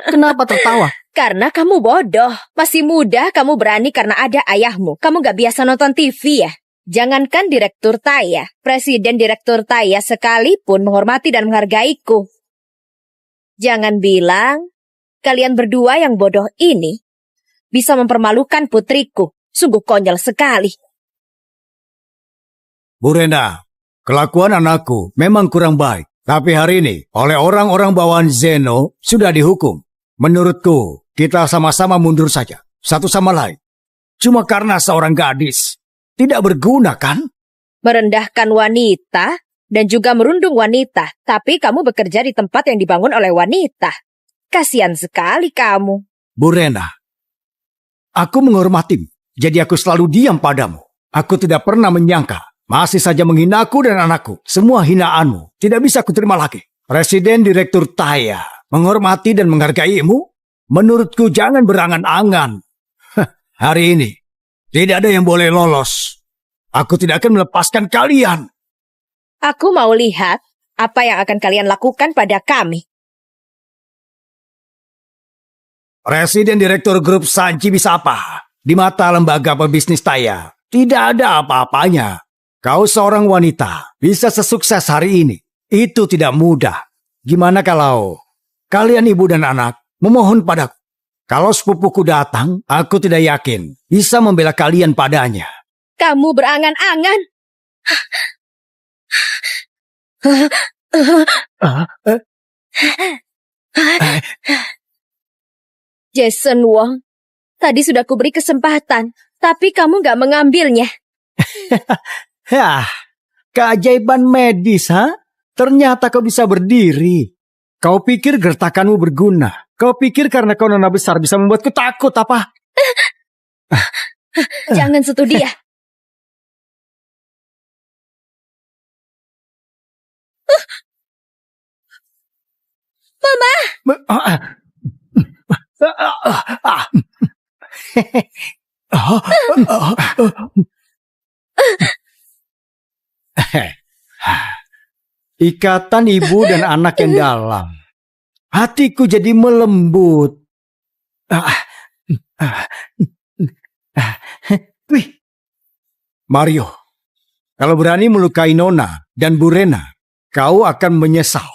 Kenapa tertawa? Karena kamu bodoh. Masih muda, kamu berani karena ada ayahmu. Kamu gak biasa nonton TV ya? Jangankan Direktur Taya, Presiden Direktur Taya sekalipun menghormati dan menghargaiku. Jangan bilang, kalian berdua yang bodoh ini bisa mempermalukan putriku. Sungguh konyol sekali. Bu Rena, kelakuan anakku memang kurang baik. Tapi hari ini, oleh orang-orang bawaan Zeno, sudah dihukum. Menurutku, kita sama-sama mundur saja, satu sama lain. Cuma karena seorang gadis, tidak berguna kan? Merendahkan wanita dan juga merundung wanita. Tapi kamu bekerja di tempat yang dibangun oleh wanita. Kasihan sekali kamu. Bu Rena, aku menghormatimu, jadi aku selalu diam padamu. Aku tidak pernah menyangka, masih saja menghinaku dan anakku. Semua hinaanmu tidak bisa kuterima lagi. Presiden Direktur Taya menghormati dan menghargaimu? Menurutku jangan berangan-angan. Hari ini, tidak ada yang boleh lolos. Aku tidak akan melepaskan kalian. Aku mau lihat apa yang akan kalian lakukan pada kami. Presiden Direktur Grup Sanchi bisa apa? Di mata lembaga pebisnis Taya, tidak ada apa-apanya. Kau seorang wanita, bisa sesukses hari ini. Itu tidak mudah. Gimana kalau kalian ibu dan anak memohon padaku? Kalau sepupuku datang, aku tidak yakin bisa membela kalian padanya. Kamu berangan-angan. Jason Wong, tadi sudah kuberi kesempatan, tapi kamu gak mengambilnya. Yah, keajaiban medis, ha? Ternyata kau bisa berdiri. Kau pikir gertakanmu berguna. Kau pikir karena kau nona besar bisa membuatku takut, apa? Jangan sentuh dia. Mama! Ikatan ibu dan anak yang dalam. Hatiku jadi melembut. Wih. Mario, kalau berani melukai Nona dan Bu Rena, kau akan menyesal.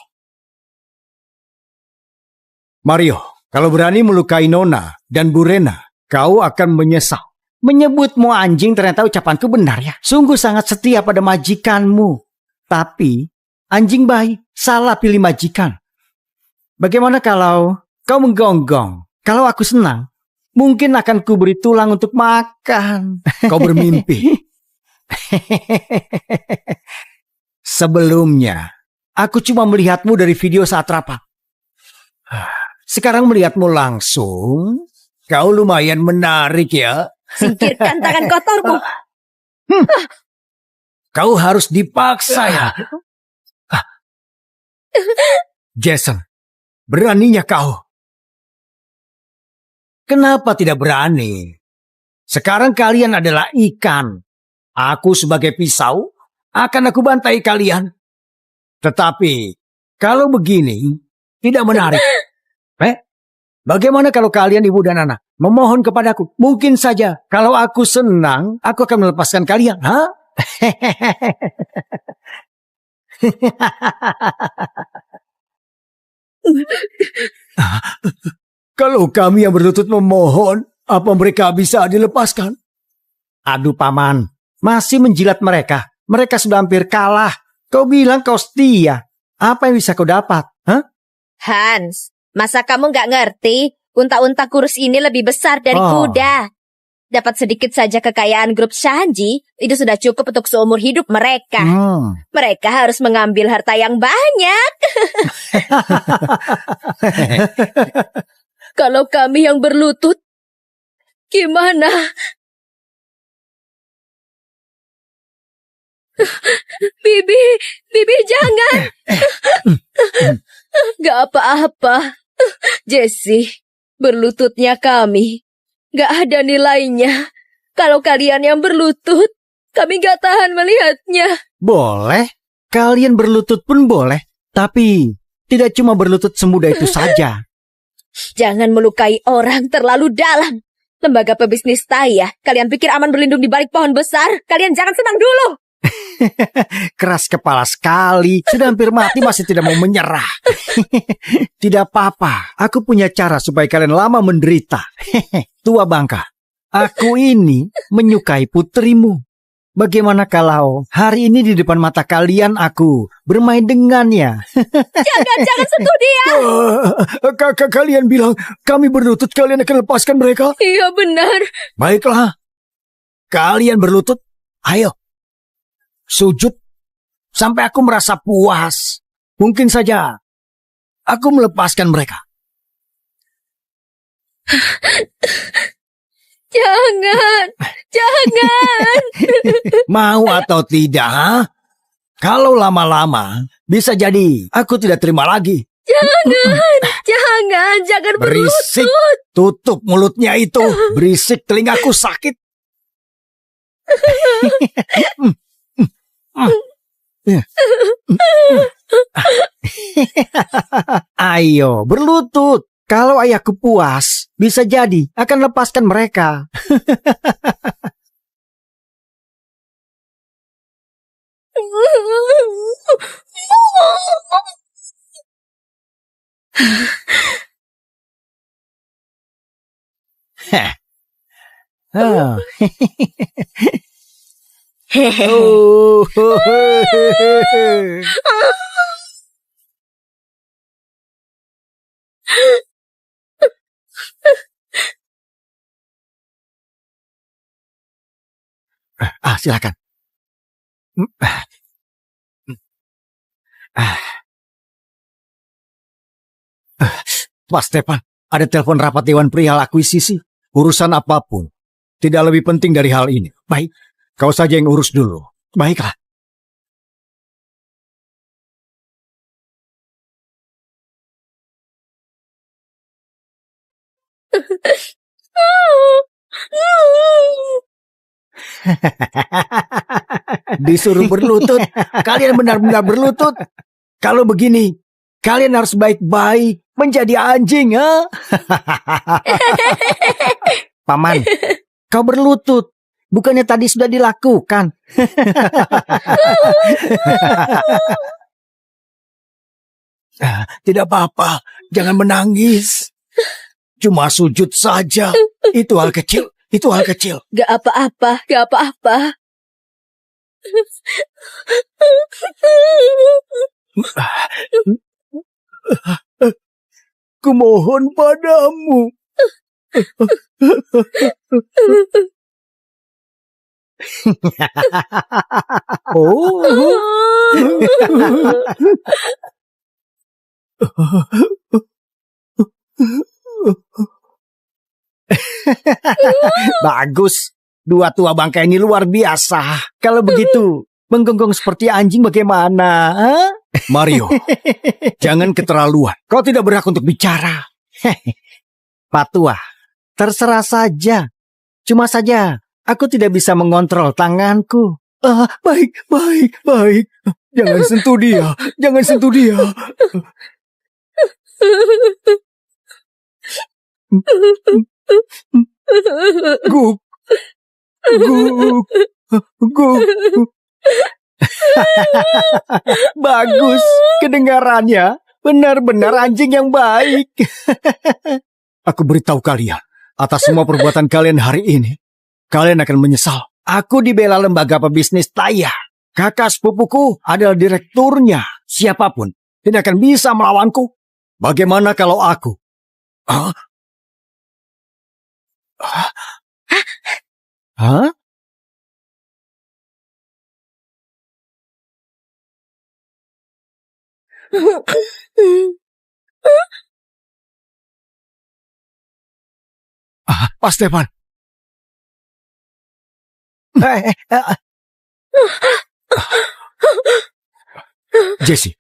Mario, kalau berani melukai Nona dan Bu Rena, kau akan menyesal. Menyebutmu anjing ternyata ucapanku benar ya. Sungguh sangat setia pada majikanmu. Tapi anjing baik, salah pilih majikan. Bagaimana kalau kau menggonggong? Kalau aku senang, mungkin akan kuberi tulang untuk makan. Kau bermimpi. Sebelumnya, aku cuma melihatmu dari video saat rapat. Sekarang melihatmu langsung, kau lumayan menarik ya. Singkirkan tangan kotormu. Kau harus dipaksa ya. Jason, beraninya kau. Kenapa tidak berani? Sekarang kalian adalah ikan. Aku sebagai pisau, akan aku bantai kalian. Tetapi, kalau begini, tidak menarik. Bagaimana kalau kalian ibu dan anak memohon kepadaku? Mungkin saja, kalau aku senang, aku akan melepaskan kalian. Ha? Kalau kami yang berlutut memohon, apa mereka bisa dilepaskan? Aduh paman, masih menjilat mereka. Mereka sudah hampir kalah. Kau bilang kau setia. Apa yang bisa kau dapat? Hah? Hans, masa kamu gak ngerti? Unta-unta kurus ini lebih besar dari kuda. Dapat sedikit saja kekayaan grup Shanji, itu sudah cukup untuk seumur hidup mereka. Mereka harus mengambil harta yang banyak. Kalau kami yang berlutut, gimana? Bibi jangan. Gak apa-apa. Jessie, berlututnya kami gak ada nilainya. Kalau kalian yang berlutut, kami gak tahan melihatnya. Boleh. Kalian berlutut pun boleh. Tapi Tidak cuma berlutut semudah itu saja. Jangan melukai orang terlalu dalam. Lembaga pebisnis Taya, kalian pikir aman berlindung di balik pohon besar? Kalian jangan senang dulu. Keras kepala sekali. Sudah hampir mati masih tidak mau menyerah. Tidak apa-apa. Aku punya cara supaya kalian lama menderita. Tua bangka, aku ini menyukai putrimu. Bagaimana kalau hari ini di depan mata kalian aku bermain dengannya? Jangan sentuh dia. Kalian bilang kami berlutut, kalian akan lepaskan mereka? Iya benar. Baiklah. Kalian berlutut, ayo. Sujud sampai aku merasa puas. Mungkin saja aku melepaskan mereka. Jangan. Mau atau tidak, ha? Kalau lama-lama, bisa jadi aku tidak terima lagi. Jangan Berisik, berlutut. tutup mulutnya itu. Berisik, telingaku sakit. Ayo, berlutut. Kalau ayahku puas, bisa jadi akan lepaskan mereka. Oh. Silakan. Pak Stefan, ada telepon rapat Dewan Perihal Akuisisi. Urusan apapun tidak lebih penting dari hal ini. Baik, kau saja yang urus dulu. Baiklah. Disuruh berlutut, kalian benar-benar berlutut. Kalau begini, kalian harus baik-baik menjadi anjing, ha? Paman, kau berlutut. Bukannya tadi sudah dilakukan. Tidak apa-apa, jangan menangis. Cuma sujud saja. Itu hal kecil, itu hal kecil. Gak apa-apa. Kumohon padamu. Bagus. Dua tua bangka ini luar biasa. Kalau begitu, menggonggong seperti anjing bagaimana? Ha? Mario, jangan keterlaluan. Kau tidak berhak untuk bicara. Pak Tua, terserah saja. Cuma saja, aku tidak bisa mengontrol tanganku. Baik. Jangan sentuh dia. Guk. Bagus, kedengarannya benar-benar anjing yang baik. Aku beritahu kalian, atas semua perbuatan kalian hari ini, kalian akan menyesal. Aku dibela lembaga pebisnis Taya. Kakak sepupuku adalah direkturnya. Siapapun tidak akan bisa melawanku. Bagaimana kalau aku? Hah? Pak Stefan. Jesse.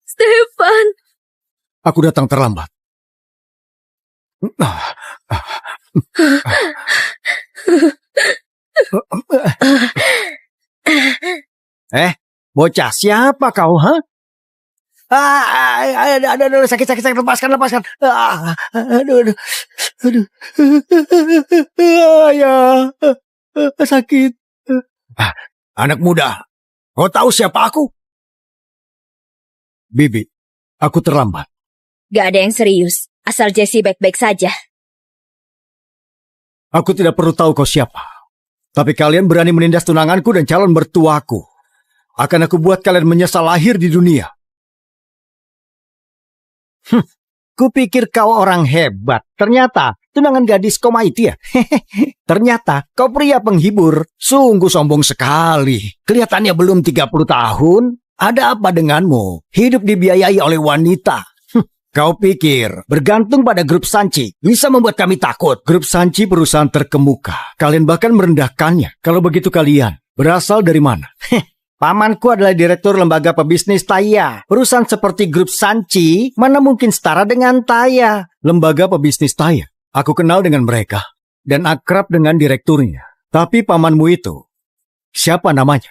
Stefan. Aku datang terlambat. Bocah siapa kau, ha? Aduh, sakit, lepaskan. Aduh. Ya, sakit. Anak muda, kau tahu siapa aku? Bibi, aku terlambat. Gak ada yang serius, asal Jessie baik-baik saja. Aku tidak perlu tahu kau siapa. Tapi kalian berani menindas tunanganku dan calon mertuaku. Akan aku buat kalian menyesal lahir di dunia. Kupikir kau orang hebat. Ternyata tunangan gadis koma itu ya. Ternyata kau pria penghibur. Sungguh sombong sekali. Kelihatannya belum 30 tahun. Ada apa denganmu? Hidup dibiayai oleh wanita. Kau pikir bergantung pada grup Sanchi bisa membuat kami takut? Grup Sanchi perusahaan terkemuka. Kalian bahkan merendahkannya. Kalau begitu kalian berasal dari mana? Pamanku adalah direktur lembaga pebisnis Taya. Perusahaan seperti grup Sanchi mana mungkin setara dengan Taya. Lembaga pebisnis Taya. Aku kenal dengan mereka dan akrab dengan direkturnya. Tapi pamanmu itu, siapa namanya?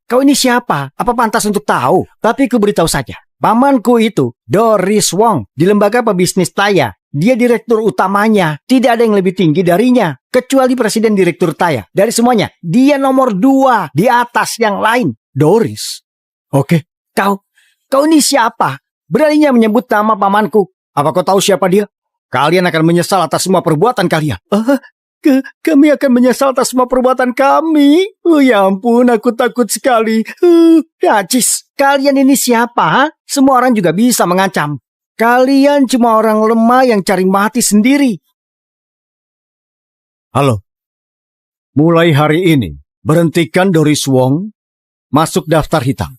Kau ini siapa? Apa pantas untuk tahu? Tapi ku beritahu saja. Pamanku itu Doris Wong di lembaga pebisnis Taya. Dia direktur utamanya. Tidak ada yang lebih tinggi darinya. Kecuali presiden direktur Taya. Dari semuanya, dia nomor 2 di atas yang lain. Doris? Oke. Kau ini siapa? Beraninya menyebut nama pamanku. Apa kau tahu siapa dia? Kalian akan menyesal atas semua perbuatan kalian. Kami akan menyesal atas semua perbuatan kami. Ya ampun, aku takut sekali. Najis, kalian ini siapa? Ha? Semua orang juga bisa mengancam. Kalian cuma orang lemah yang cari mati sendiri. Halo. Mulai hari ini, berhentikan Doris Wong masuk daftar hitam.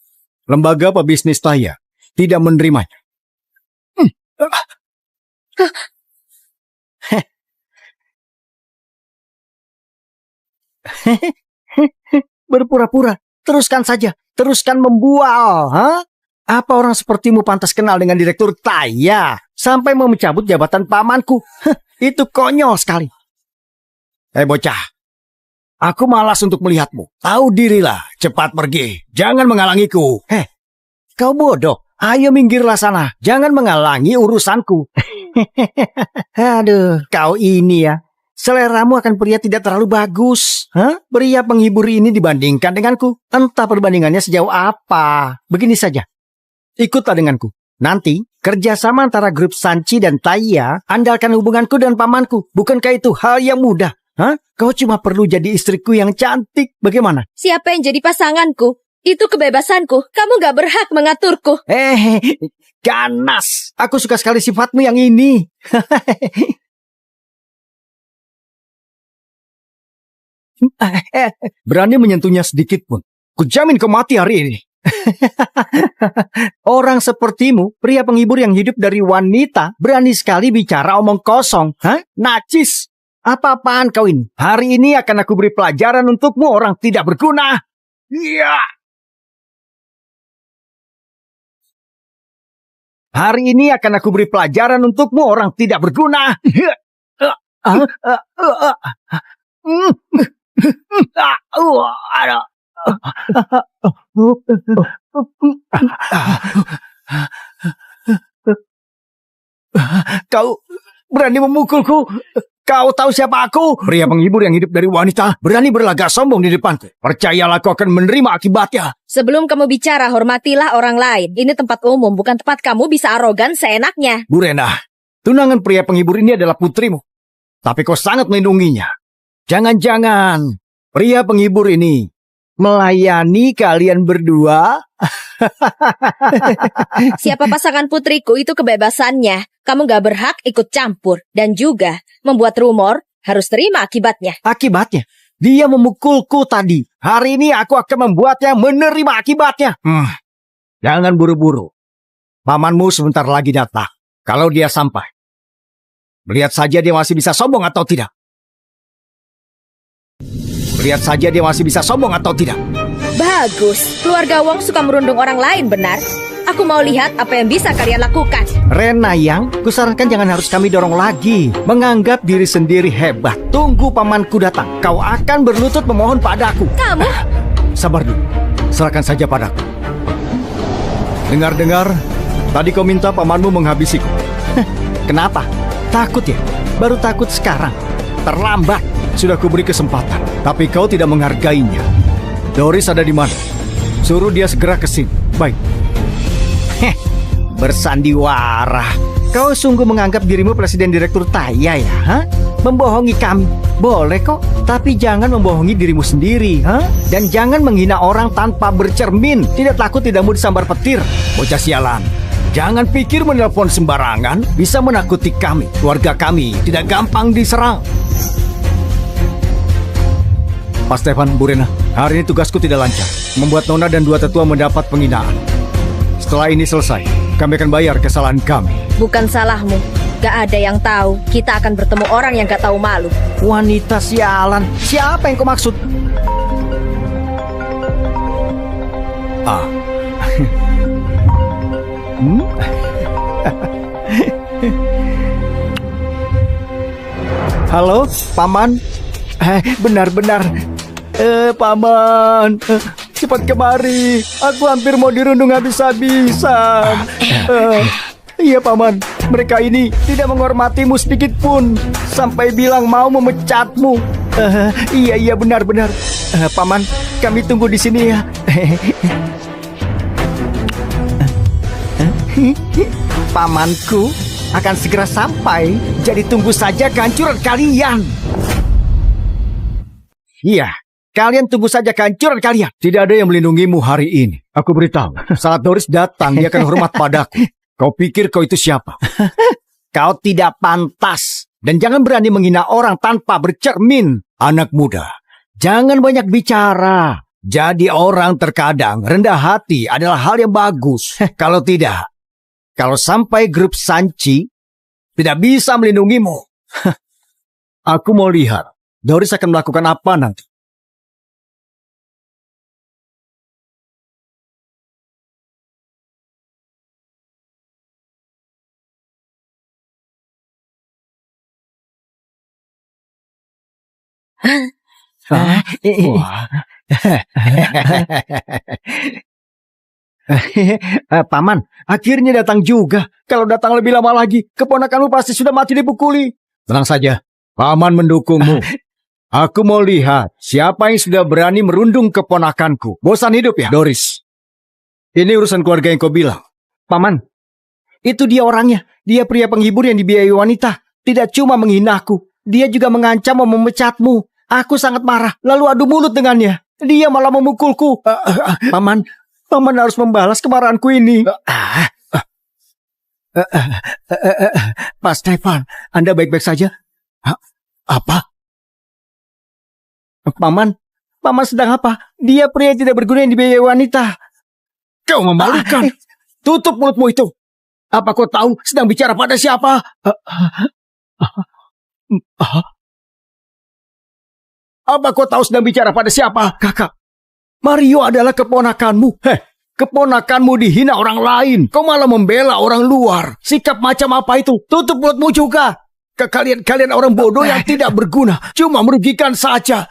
Lembaga pebisnis Taya tidak menerimanya. Berpura-pura. Teruskan saja. Teruskan membual. Ha? Apa orang sepertimu pantas kenal dengan direktur Taya sampai mau mencabut jabatan pamanku? Itu konyol sekali. Bocah. Aku malas untuk melihatmu. Tahu dirilah. Cepat pergi. Jangan menghalangiku. Kau bodoh. Ayo minggirlah sana. Jangan menghalangi urusanku. Aduh, kau ini ya. Seleramu akan pria tidak terlalu bagus. Pria penghibur ini dibandingkan denganku. Entah perbandingannya sejauh apa. Begini saja. Ikutlah denganku. Nanti, kerjasama antara grup Sanchi dan Taya andalkan hubunganku dan pamanku. Bukankah itu hal yang mudah? Kau cuma perlu jadi istriku yang cantik. Bagaimana? Siapa yang jadi pasanganku? Itu kebebasanku. Kamu gak berhak mengaturku. Ganas. Aku suka sekali sifatmu yang ini. Berani menyentuhnya sedikit pun. Kujamin kau mati hari ini. Orang sepertimu, pria penghibur yang hidup dari wanita, berani sekali bicara omong kosong. Najis. Apa-apaan kau ini? Hari ini akan aku beri pelajaran untukmu, orang tidak berguna. Iya. Hari ini akan aku beri pelajaran untukmu, orang tidak berguna. Kau berani memukulku? Kau tahu siapa aku? Pria penghibur yang hidup dari wanita berani berlagak sombong di depanku. Percayalah, kau akan menerima akibatnya. Sebelum kamu bicara, hormatilah orang lain. Ini tempat umum, bukan tempat kamu bisa arogan seenaknya. Bu Rena, tunangan pria penghibur ini adalah putrimu. Tapi kau sangat melindunginya. Jangan-jangan pria penghibur ini melayani kalian berdua? Siapa pasangan putriku itu kebebasannya. Kamu gak berhak ikut campur. Dan juga membuat rumor harus terima akibatnya. Akibatnya? Dia memukulku tadi. Hari ini aku akan membuatnya menerima akibatnya. Jangan buru-buru. Pamanmu sebentar lagi datang. Kalau dia sampai, lihat saja dia masih bisa sombong atau tidak. Lihat saja dia masih bisa sombong atau tidak. Bagus. Keluarga Wong suka merundung orang lain, benar? Aku mau lihat apa yang bisa kalian lakukan. Rena yang, kusarankan jangan harus kami dorong lagi. Menganggap diri sendiri hebat. Tunggu pamanku datang. Kau akan berlutut memohon padaku. Kamu? Sabar dulu. Serahkan saja padaku. Dengar-dengar, Tadi kau minta pamanmu menghabisiku. Kenapa? Takut ya? Baru takut sekarang. Terlambat. Sudah kuberi kesempatan, tapi kau tidak menghargainya. Doris ada di mana? Suruh dia segera ke sini. Baik. Bersandiwara. Kau sungguh menganggap dirimu presiden direktur Taya ya? Hah? Membohongi kami. Boleh kok, tapi jangan membohongi dirimu sendiri. Hah? Dan jangan menghina orang tanpa bercermin. Tidak takut tidak mau disambar petir. Bocah sialan. Jangan pikir menelpon sembarangan bisa menakuti kami. Keluarga kami tidak gampang diserang. Pak Stefan, Bu Rena, hari ini tugasku tidak lancar. Membuat Nona dan dua tetua mendapat penghinaan. Setelah ini selesai, kami akan bayar kesalahan kami. Bukan salahmu. Gak ada yang tahu. Kita akan bertemu orang yang gak tahu malu. Wanita sialan. Siapa yang kau maksud? Halo, Paman. Benar-benar. Paman. Cepat kemari. Aku hampir mau dirundung habis-habisan. Iya, Paman. Mereka ini tidak menghormatimu sedikit pun. Sampai bilang mau memecatmu. Iya, benar-benar. Paman, kami tunggu di sini ya. Pamanku akan segera sampai. Jadi tunggu saja kehancuran kalian. Iya, kalian tunggu saja kehancuran kalian. Tidak ada yang melindungimu hari ini. Aku beritahu, saat Doris datang, dia akan hormat padaku. Kau pikir kau itu siapa? Kau tidak pantas. Dan jangan berani menghina orang tanpa bercermin. Anak muda, jangan banyak bicara. Jadi orang terkadang rendah hati adalah hal yang bagus. Kalau tidak, kalau sampai grup Sanci tidak bisa melindungimu, aku mau lihat Doris akan melakukan apa nanti. Paman, akhirnya datang juga. Kalau datang lebih lama lagi, keponakanmu pasti sudah mati dipukuli. Tenang saja, Paman mendukungmu. Aku mau lihat siapa yang sudah berani merundung keponakanku. Bosan hidup ya, Doris? Ini urusan keluarga yang kau bilang. Paman, itu dia orangnya. Dia pria penghibur yang dibiayai wanita. Tidak cuma menghinaku, dia juga mengancam mau memecatmu. Aku sangat marah, lalu adu mulut dengannya. Dia malah memukulku. Paman harus membalas kemarahanku ini. Pak Stefan, Anda baik-baik saja? Apa? Paman sedang apa? Dia pria yang tidak berguna yang dibiayai wanita. Kau memalukan. Tutup mulutmu itu. Apa kau tahu sedang bicara pada siapa? Apa kau tahu sedang bicara pada siapa? Kakak, Mario adalah keponakanmu. Keponakanmu dihina orang lain. Kau malah membela orang luar. Sikap macam apa itu? Tutup mulutmu juga. Kalian orang bodoh yang tidak berguna. Cuma merugikan saja.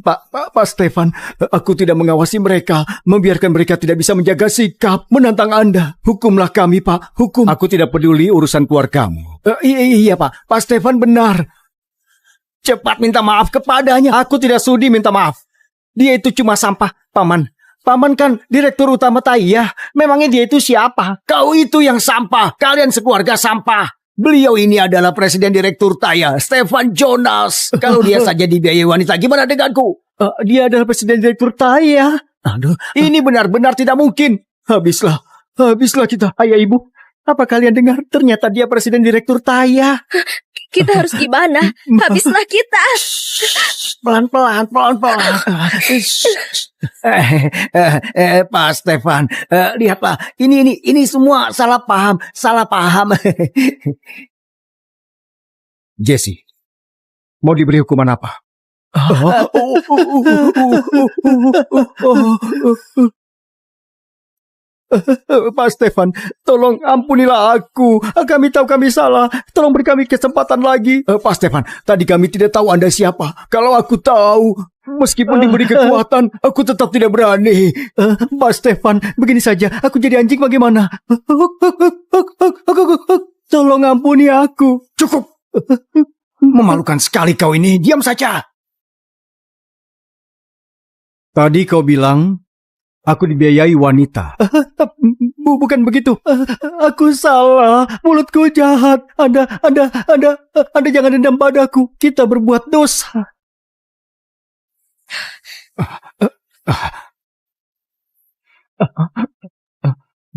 Pak Stefan, aku tidak mengawasi mereka. Membiarkan mereka tidak bisa menjaga sikap. Menantang Anda. Hukumlah kami, Pak. Hukum. Aku tidak peduli urusan keluargamu. Iya, Pak. Pak Stefan benar. Cepat minta maaf kepadanya. Aku tidak sudi minta maaf. Dia itu cuma sampah, Paman. Paman kan direktur utama Taya. Memangnya dia itu siapa? Kau itu yang sampah. Kalian sekeluarga sampah. Beliau ini adalah presiden direktur Taya, Stefan Jonas. Kalau dia saja dibiayai wanita, gimana denganku? Dia adalah presiden direktur Taya. Aduh, ini benar-benar tidak mungkin. Habislah kita. Ayah ibu, apa kalian dengar? Ternyata dia presiden direktur Taya. Kita harus gimana? Habislah kita. Pelan-pelan. Pak Stefan, lihatlah. Ini semua salah paham. Jesse, mau diberi hukuman apa? Pak Stefan, tolong ampunilah aku. Kami tahu kami salah. Tolong beri kami kesempatan lagi. Pak Stefan, tadi kami tidak tahu Anda siapa. Kalau aku tahu, meskipun diberi kekuatan, aku tetap tidak berani. Pak Stefan, begini saja. Aku jadi anjing bagaimana? Tolong ampuni aku. Cukup. Memalukan sekali kau ini. Diam saja. Tadi kau bilang aku dibiayai wanita. Bukan begitu. Aku salah. Mulutku jahat. Anda jangan dendam padaku. Kita berbuat dosa.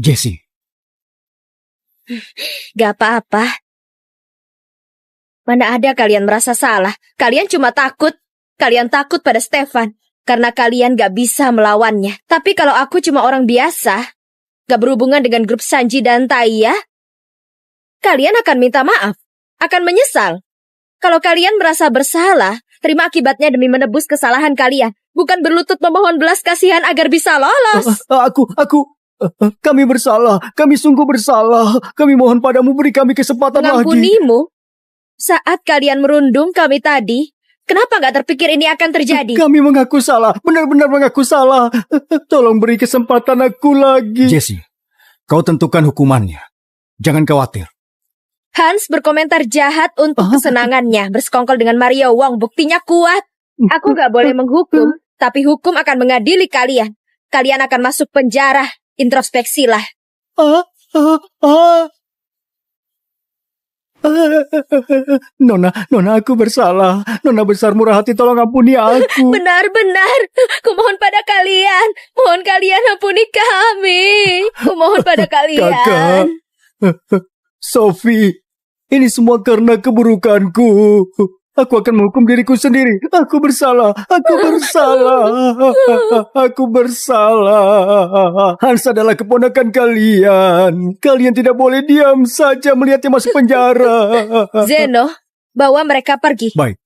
Jessie. Gak apa-apa. Mana ada kalian merasa salah. Kalian cuma takut. Kalian takut pada Stefan. Karena kalian gak bisa melawannya. Tapi kalau aku cuma orang biasa, gak berhubungan dengan grup Sanji dan Taiya, kalian akan minta maaf. Akan menyesal. Kalau kalian merasa bersalah, terima akibatnya demi menebus kesalahan kalian. Bukan berlutut memohon belas kasihan agar bisa lolos. Kami bersalah. Kami sungguh bersalah. Kami mohon padamu, beri kami kesempatan lagi. Mengampunimu? Saat kalian merundung kami tadi, kenapa gak terpikir ini akan terjadi? Kami mengaku salah. Benar-benar mengaku salah. Tolong beri kesempatan aku lagi. Jessie, kau tentukan hukumannya. Jangan khawatir. Hans berkomentar jahat untuk kesenangannya. Bersekongkol dengan Mario Wong. Buktinya kuat. Aku gak boleh menghukum, tapi hukum akan mengadili kalian. Kalian akan masuk penjara. Introspeksilah. Nona, aku bersalah. Nona besar murah hati, tolong ampuni aku. Benar-benar. Kumohon pada kalian. Mohon kalian ampuni kami. Kumohon pada kalian. Kakak. Sophie, ini semua karena keburukanku. Aku akan menghukum diriku sendiri. Aku bersalah. Aku bersalah. Hans adalah keponakan kalian. Kalian tidak boleh diam saja melihatnya masuk penjara. Zeno, bawa mereka pergi. Baik.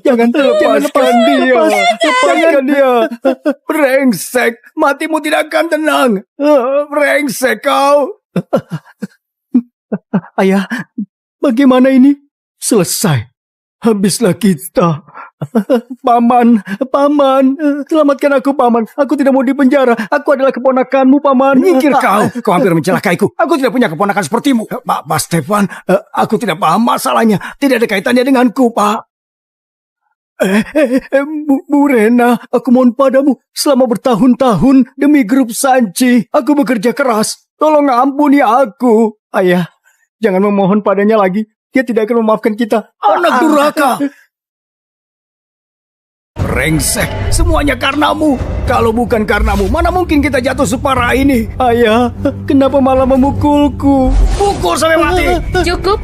Jangan lepaskan dia. Lepaskan dia. Brengsek, matimu tidak akan tenang. Brengsek kau. Ayah, bagaimana ini? Selesai. Habislah kita. Paman, selamatkan aku, Paman. Aku tidak mau dipenjara. Aku adalah keponakanmu, Paman. Minggir kau hampir mencelakaiku. Aku tidak punya keponakan sepertimu. Pak Stefan, aku tidak paham masalahnya. Tidak ada kaitannya denganku, Pak. Bu Rena, aku mohon padamu. Selama bertahun-tahun demi grup Sanji, aku bekerja keras. Tolong ampuni aku. Ayah, jangan memohon padanya lagi. Dia tidak akan memaafkan kita. Anak durhaka. Brengsek, semuanya karenamu. Kalau bukan karenamu, mana mungkin kita jatuh separah ini? Ayah, kenapa malah memukulku? Pukul sampai mati. Cukup.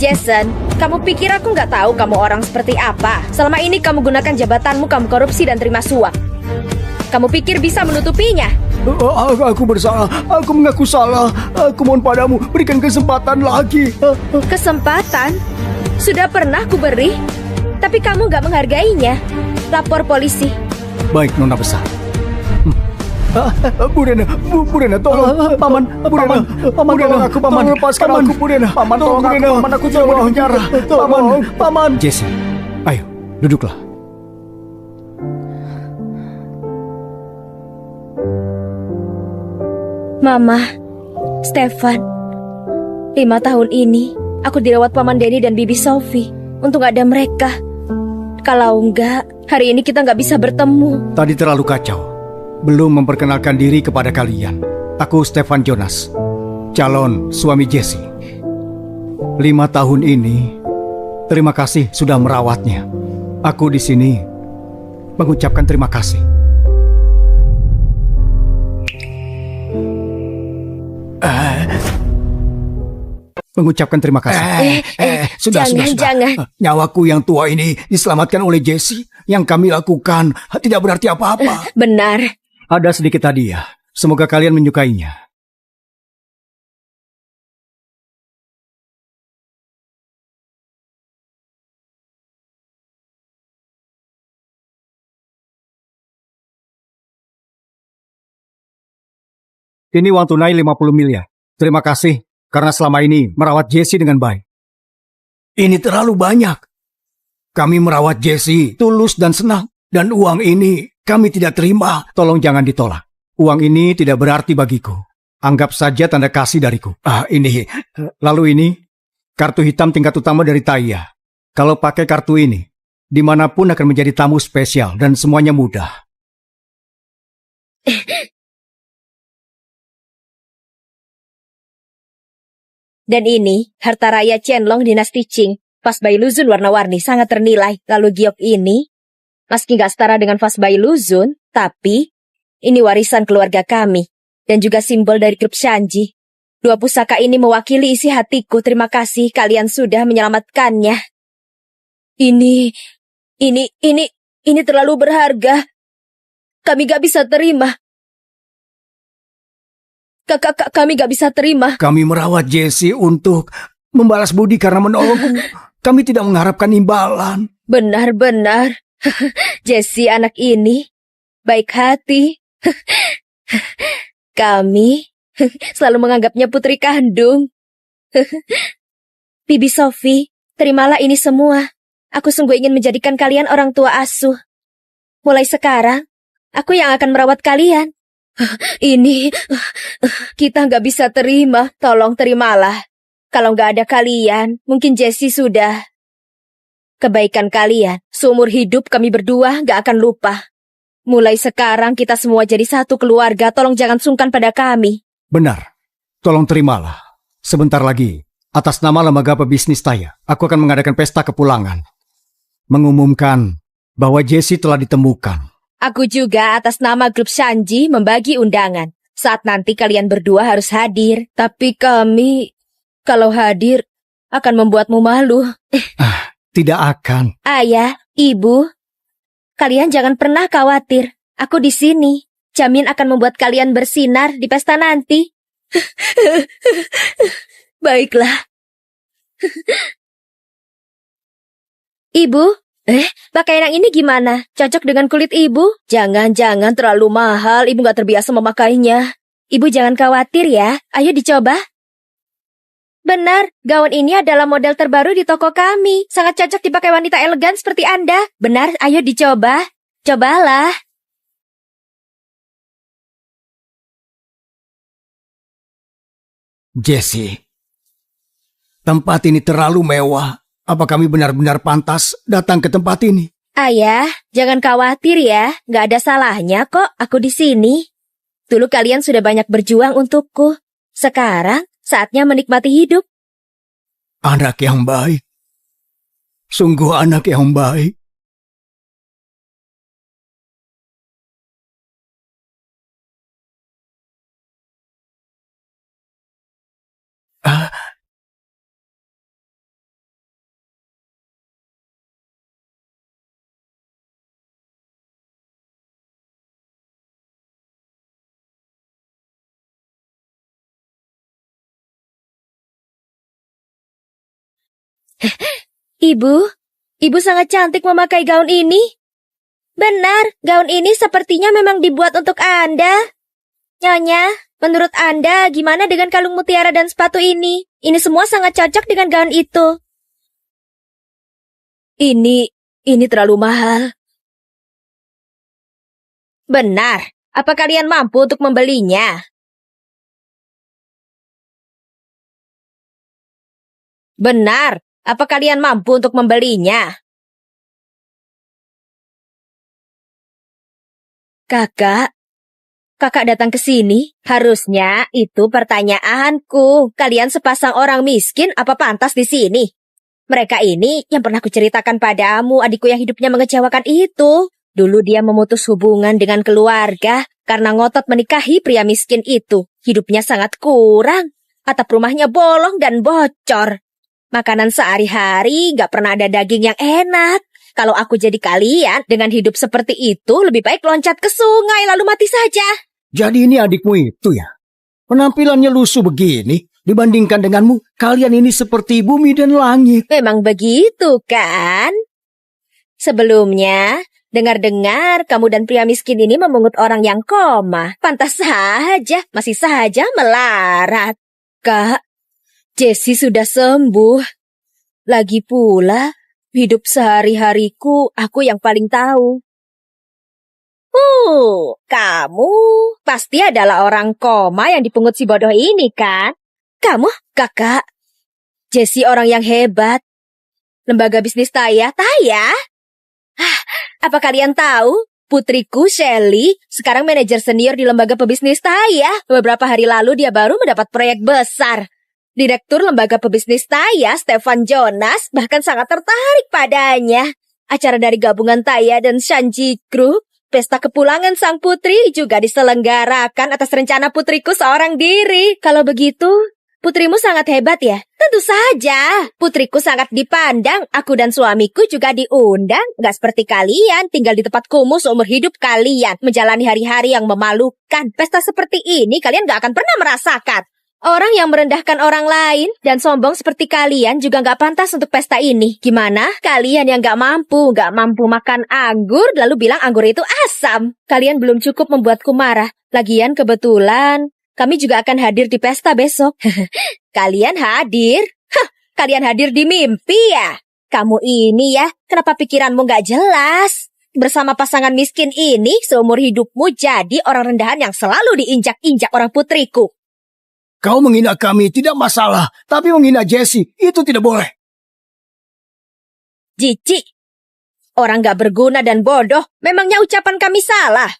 Jason, kamu pikir aku nggak tahu kamu orang seperti apa? Selama ini kamu gunakan jabatanmu, kamu korupsi dan terima suap. Kamu pikir bisa menutupinya? Aku bersalah. Aku mengaku salah. Aku mohon padamu, berikan kesempatan lagi. Kesempatan? Sudah pernah ku beri, tapi kamu gak menghargainya. Lapor polisi. Baik, Nona besar. Bu Rena, tolong. Paman, tolong aku, Paman. Tolong lepaskan aku, Bu Rena. Paman, tolong aku, Paman. Aku tidak mau di penjara. Paman. Jessie, ayo, duduklah. Mama, Stefan, 5 tahun ini aku dirawat Paman Denny dan Bibi Sophie. Untung ada mereka. Kalau enggak, hari ini kita nggak bisa bertemu. Tadi terlalu kacau. Belum memperkenalkan diri kepada kalian. Aku Stefan Jonas, calon suami Jessie. 5 tahun ini, terima kasih sudah merawatnya. Aku di sini mengucapkan terima kasih. Mengucapkan terima kasih. Sudah. Jangan. Nyawaku yang tua ini diselamatkan oleh Jessie. Yang kami lakukan tidak berarti apa-apa. Benar. Ada sedikit hadiah. Semoga kalian menyukainya. Ini uang tunai 50 miliar. Terima kasih karena selama ini merawat Jesse dengan baik. Ini terlalu banyak. Kami merawat Jesse tulus dan senang. Dan uang ini kami tidak terima. Tolong jangan ditolak. Uang ini tidak berarti bagiku. Anggap saja tanda kasih dariku. Ini. Lalu ini, kartu hitam tingkat utama dari Taya. Kalau pakai kartu ini, dimanapun akan menjadi tamu spesial dan semuanya mudah. Dan ini, harta raya Qianlong dinasti Qing. Vas Bailuzun warna-warni sangat ternilai. Lalu giok ini, meski nggak setara dengan Vas Bailuzun, tapi ini warisan keluarga kami. Dan juga simbol dari grup Shanji. 2 pusaka ini mewakili isi hatiku. Terima kasih kalian sudah menyelamatkannya. Ini terlalu berharga. Kami gak bisa terima. Kami gak bisa terima. Kami merawat Jesse untuk membalas budi karena menolongku. Kami tidak mengharapkan imbalan. Benar-benar. Jesse anak ini baik hati. Kami selalu menganggapnya putri kandung. Bibi Sophie, terimalah ini semua. Aku sungguh ingin menjadikan kalian orang tua asuh. Mulai sekarang, aku yang akan merawat kalian. Ini, kita nggak bisa terima. Tolong terimalah. Kalau nggak ada kalian, mungkin Jesse sudah. Kebaikan kalian, seumur hidup kami berdua nggak akan lupa. Mulai sekarang kita semua jadi satu keluarga. Tolong jangan sungkan pada kami. Benar. Tolong terimalah. Sebentar lagi, atas nama lembaga pebisnis Taya, aku akan mengadakan pesta kepulangan. Mengumumkan bahwa Jesse telah ditemukan. Aku juga atas nama grup Shanji membagi undangan. Saat nanti kalian berdua harus hadir. Tapi kami, kalau hadir, akan membuatmu malu. Tidak akan. Ayah, ibu, kalian jangan pernah khawatir. Aku di sini. Jamin akan membuat kalian bersinar di pesta nanti. Baiklah. Ibu, pakaian yang ini gimana? Cocok dengan kulit ibu? Jangan-jangan terlalu mahal, ibu gak terbiasa memakainya. Ibu jangan khawatir ya, ayo dicoba. Benar, gaun ini adalah model terbaru di toko kami. Sangat cocok dipakai wanita elegan seperti Anda. Benar, ayo dicoba. Cobalah. Jesse, tempat ini terlalu mewah. Apa kami benar-benar pantas datang ke tempat ini? Ayah, jangan khawatir ya. Gak ada salahnya kok aku di sini. Dulu kalian sudah banyak berjuang untukku. Sekarang saatnya menikmati hidup. Anak yang baik. Sungguh anak yang baik. Ibu sangat cantik memakai gaun ini. Benar, gaun ini sepertinya memang dibuat untuk Anda. Nyonya, menurut Anda gimana dengan kalung mutiara dan sepatu ini? Ini semua sangat cocok dengan gaun itu. Ini terlalu mahal. Benar, apa kalian mampu untuk membelinya? Benar, apa kalian mampu untuk membelinya? Kakak datang ke sini? Harusnya itu pertanyaanku. Kalian sepasang orang miskin, apa pantas di sini? Mereka ini yang pernah kuceritakan padamu, adikku yang hidupnya mengecewakan itu. Dulu dia memutus hubungan dengan keluarga karena ngotot menikahi pria miskin itu. Hidupnya sangat kurang. Atap rumahnya bolong dan bocor. Makanan sehari-hari gak pernah ada daging yang enak. Kalau aku jadi kalian, dengan hidup seperti itu, lebih baik loncat ke sungai lalu mati saja. Jadi ini adikmu itu ya? Penampilannya lusuh begini. Dibandingkan denganmu, kalian ini seperti bumi dan langit. Memang begitu kan? Sebelumnya, Dengar-dengar kamu dan pria miskin ini memungut orang yang koma. Pantas saja, masih saja melarat. Kak, Jessie sudah sembuh. Lagi pula, hidup sehari-hariku aku yang paling tahu. Kamu pasti adalah orang koma yang dipungut si bodoh ini, kan? Kamu, kakak, Jessie orang yang hebat. Lembaga bisnis Taya? Apa kalian tahu? Putriku, Shelly, sekarang manajer senior di lembaga pebisnis Taya. Beberapa hari lalu dia baru mendapat proyek besar. Direktur lembaga pebisnis Taya, Stefan Jonas, bahkan sangat tertarik padanya. Acara dari gabungan Taya dan Shanji Group, pesta kepulangan sang putri juga diselenggarakan atas rencana putriku seorang diri. Kalau begitu, putrimu sangat hebat ya? Tentu saja. Putriku sangat dipandang. Aku dan suamiku juga diundang. Gak seperti kalian, tinggal di tempat kumuh seumur hidup kalian. Menjalani hari-hari yang memalukan. Pesta seperti ini kalian gak akan pernah merasakan. Orang yang merendahkan orang lain dan sombong seperti kalian juga gak pantas untuk pesta ini. Gimana? Kalian yang gak mampu makan anggur lalu bilang anggur itu asam. Kalian belum cukup membuatku marah. Lagian kebetulan kami juga akan hadir di pesta besok. Kalian hadir? Kalian hadir di mimpi ya? Kamu ini ya, kenapa pikiranmu gak jelas? Bersama pasangan miskin ini, seumur hidupmu jadi orang rendahan yang selalu diinjak-injak orang putriku. Kau menghina kami tidak masalah, tapi menghina Jessie itu tidak boleh. Jijik. Orang gak berguna dan bodoh, memangnya ucapan kami salah?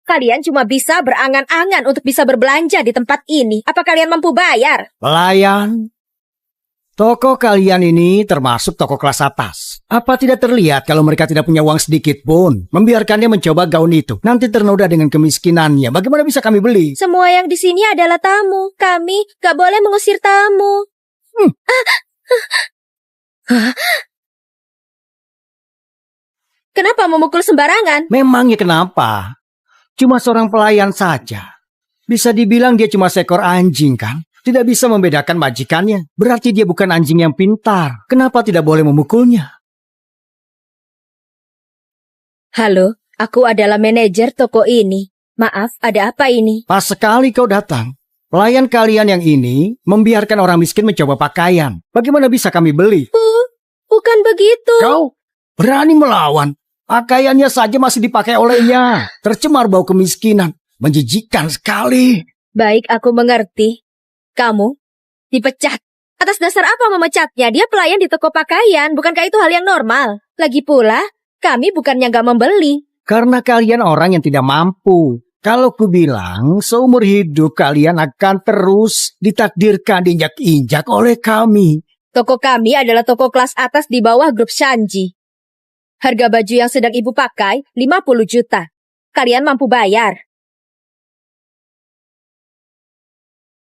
Kalian cuma bisa berangan-angan untuk bisa berbelanja di tempat ini. Apa kalian mampu bayar? Pelayan, toko kalian ini termasuk toko kelas atas. Apa tidak terlihat kalau mereka tidak punya uang sedikit pun? Membiarkannya mencoba gaun itu, nanti ternoda dengan kemiskinannya. Bagaimana bisa kami beli? Semua yang di sini adalah tamu. Kami gak boleh mengusir tamu. Kenapa memukul sembarangan? Memangnya kenapa? Cuma seorang pelayan saja. Bisa dibilang dia cuma seekor anjing kan? Tidak bisa membedakan majikannya. Berarti dia bukan anjing yang pintar. Kenapa tidak boleh memukulnya? Halo, aku adalah manajer toko ini. Maaf, ada apa ini? Pas sekali kau datang. Pelayan kalian yang ini membiarkan orang miskin mencoba pakaian. Bagaimana bisa kami beli? Bukan begitu. Kau berani melawan. Pakaiannya saja masih dipakai olehnya. Tercemar bau kemiskinan. Menjijikkan sekali. Baik, aku mengerti. Kamu dipecat. Atas dasar apa memecatnya? Dia pelayan di toko pakaian. Bukankah itu hal yang normal? Lagi pula, kami bukannya gak membeli. Karena kalian orang yang tidak mampu. Kalau ku bilang, seumur hidup kalian akan terus ditakdirkan diinjak-injak oleh kami. Toko kami adalah toko kelas atas di bawah grup Shanji. Harga baju yang sedang ibu pakai 50 juta. Kalian mampu bayar?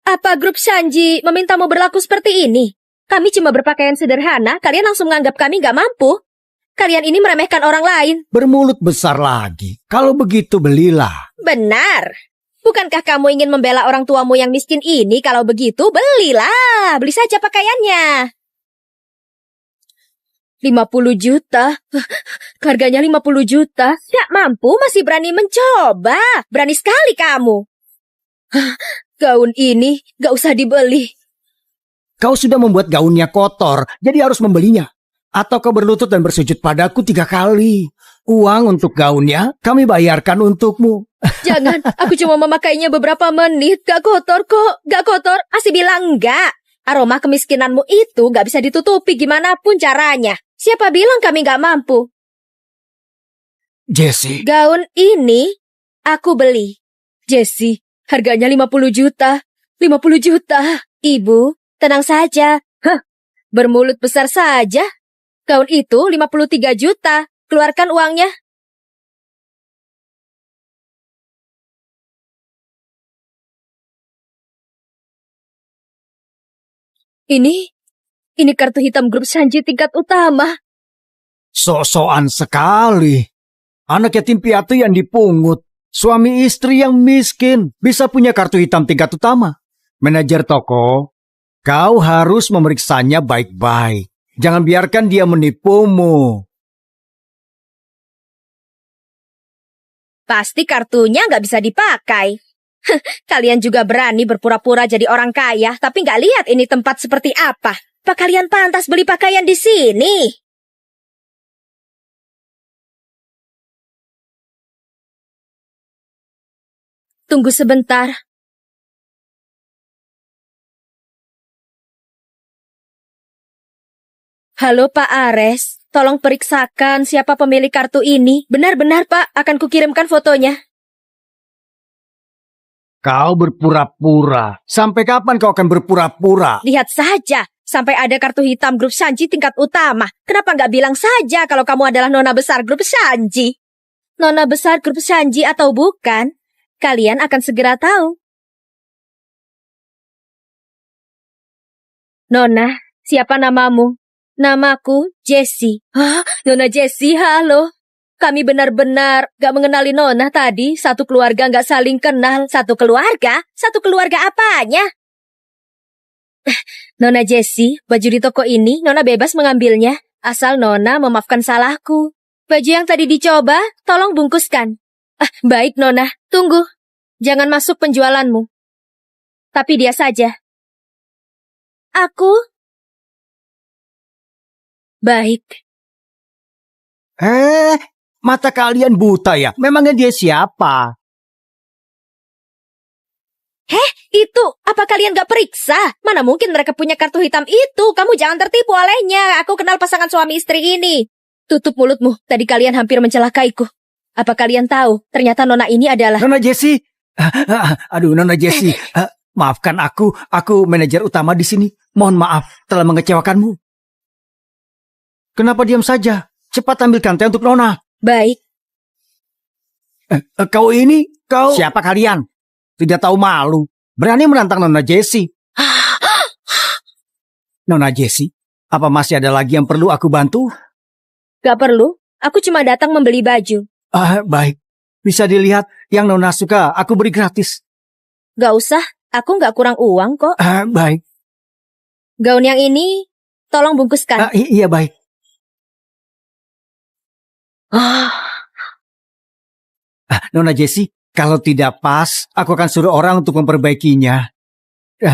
Apa grup Shanji memintamu berlaku seperti ini? Kami cuma berpakaian sederhana, kalian langsung menganggap kami gak mampu. Kalian ini meremehkan orang lain. Bermulut besar lagi. Kalau begitu belilah. Benar. Bukankah kamu ingin membela orang tuamu yang miskin ini? Kalau begitu belilah. Beli saja pakaiannya. 50 juta? Harganya 50 juta? Gak mampu, masih berani mencoba. Berani sekali kamu. Gaun ini gak usah dibeli. Kau sudah membuat gaunnya kotor, jadi harus membelinya. Atau kau berlutut dan bersujud padaku 3 kali. Uang untuk gaunnya kami bayarkan untukmu. Jangan, aku cuma memakainya beberapa menit. Gak kotor kok, gak kotor. Asih bilang enggak. Aroma kemiskinanmu itu gak bisa ditutupi gimana pun caranya. Siapa bilang kami gak mampu? Jessie. Gaun ini aku beli. Jessie, harganya 50 juta. 50 juta. Ibu, tenang saja. Bermulut besar saja. Gaun itu 53 juta. Keluarkan uangnya. Ini kartu hitam grup Shanji tingkat utama. Sok-sokan sekali. Anak yatim piatu yang dipungut. Suami istri yang miskin. Bisa punya kartu hitam tingkat utama. Manajer toko, kau harus memeriksanya baik-baik. Jangan biarkan dia menipumu. Pasti kartunya nggak bisa dipakai. Kalian juga berani berpura-pura jadi orang kaya, tapi nggak lihat ini tempat seperti apa. Apa kalian pantas beli pakaian di sini? Tunggu sebentar. Halo Pak Ares, tolong periksakan siapa pemilik kartu ini. Benar-benar Pak, akan kukirimkan fotonya. Kau berpura-pura. Sampai kapan kau akan berpura-pura? Lihat saja, sampai ada kartu hitam grup Sanji tingkat utama. Kenapa nggak bilang saja kalau kamu adalah nona besar grup Sanji? Nona besar grup Sanji atau bukan, kalian akan segera tahu. Nona, siapa namamu? Namaku Jessie. Hah? Nona Jessie, halo. Kami benar-benar gak mengenali Nona tadi. Satu keluarga gak saling kenal. Satu keluarga? Satu keluarga apanya? Nona Jessie, baju di toko ini Nona bebas mengambilnya. Asal Nona memaafkan salahku. Baju yang tadi dicoba, tolong bungkuskan. Baik Nona, tunggu. Jangan masuk penjualanmu. Tapi dia saja. Aku? Baik. Mata kalian buta ya? Memangnya dia siapa? Itu, apa kalian gak periksa? Mana mungkin mereka punya kartu hitam itu? Kamu jangan tertipu olehnya. Aku kenal pasangan suami istri ini. Tutup mulutmu, tadi kalian hampir mencelakaiku. Apa kalian tahu, ternyata Nona ini adalah... Nona Jessie. Aduh, Nona Jessie. Maafkan aku manajer utama di sini. Mohon maaf telah mengecewakanmu. Kenapa diam saja? Cepat ambilkan teh untuk Nona. Baik. Kau... Siapa kalian? Tidak tahu malu. Berani menantang Nona Jessie. Nona Jessie, apa masih ada lagi yang perlu aku bantu? Gak perlu, aku cuma datang membeli baju. Baik. Bisa dilihat yang Nona suka, aku beri gratis. Gak usah, aku gak kurang uang kok. Baik. Gaun yang ini, tolong bungkuskan. Iya, baik. Nona Jessie, kalau tidak pas, aku akan suruh orang untuk memperbaikinya.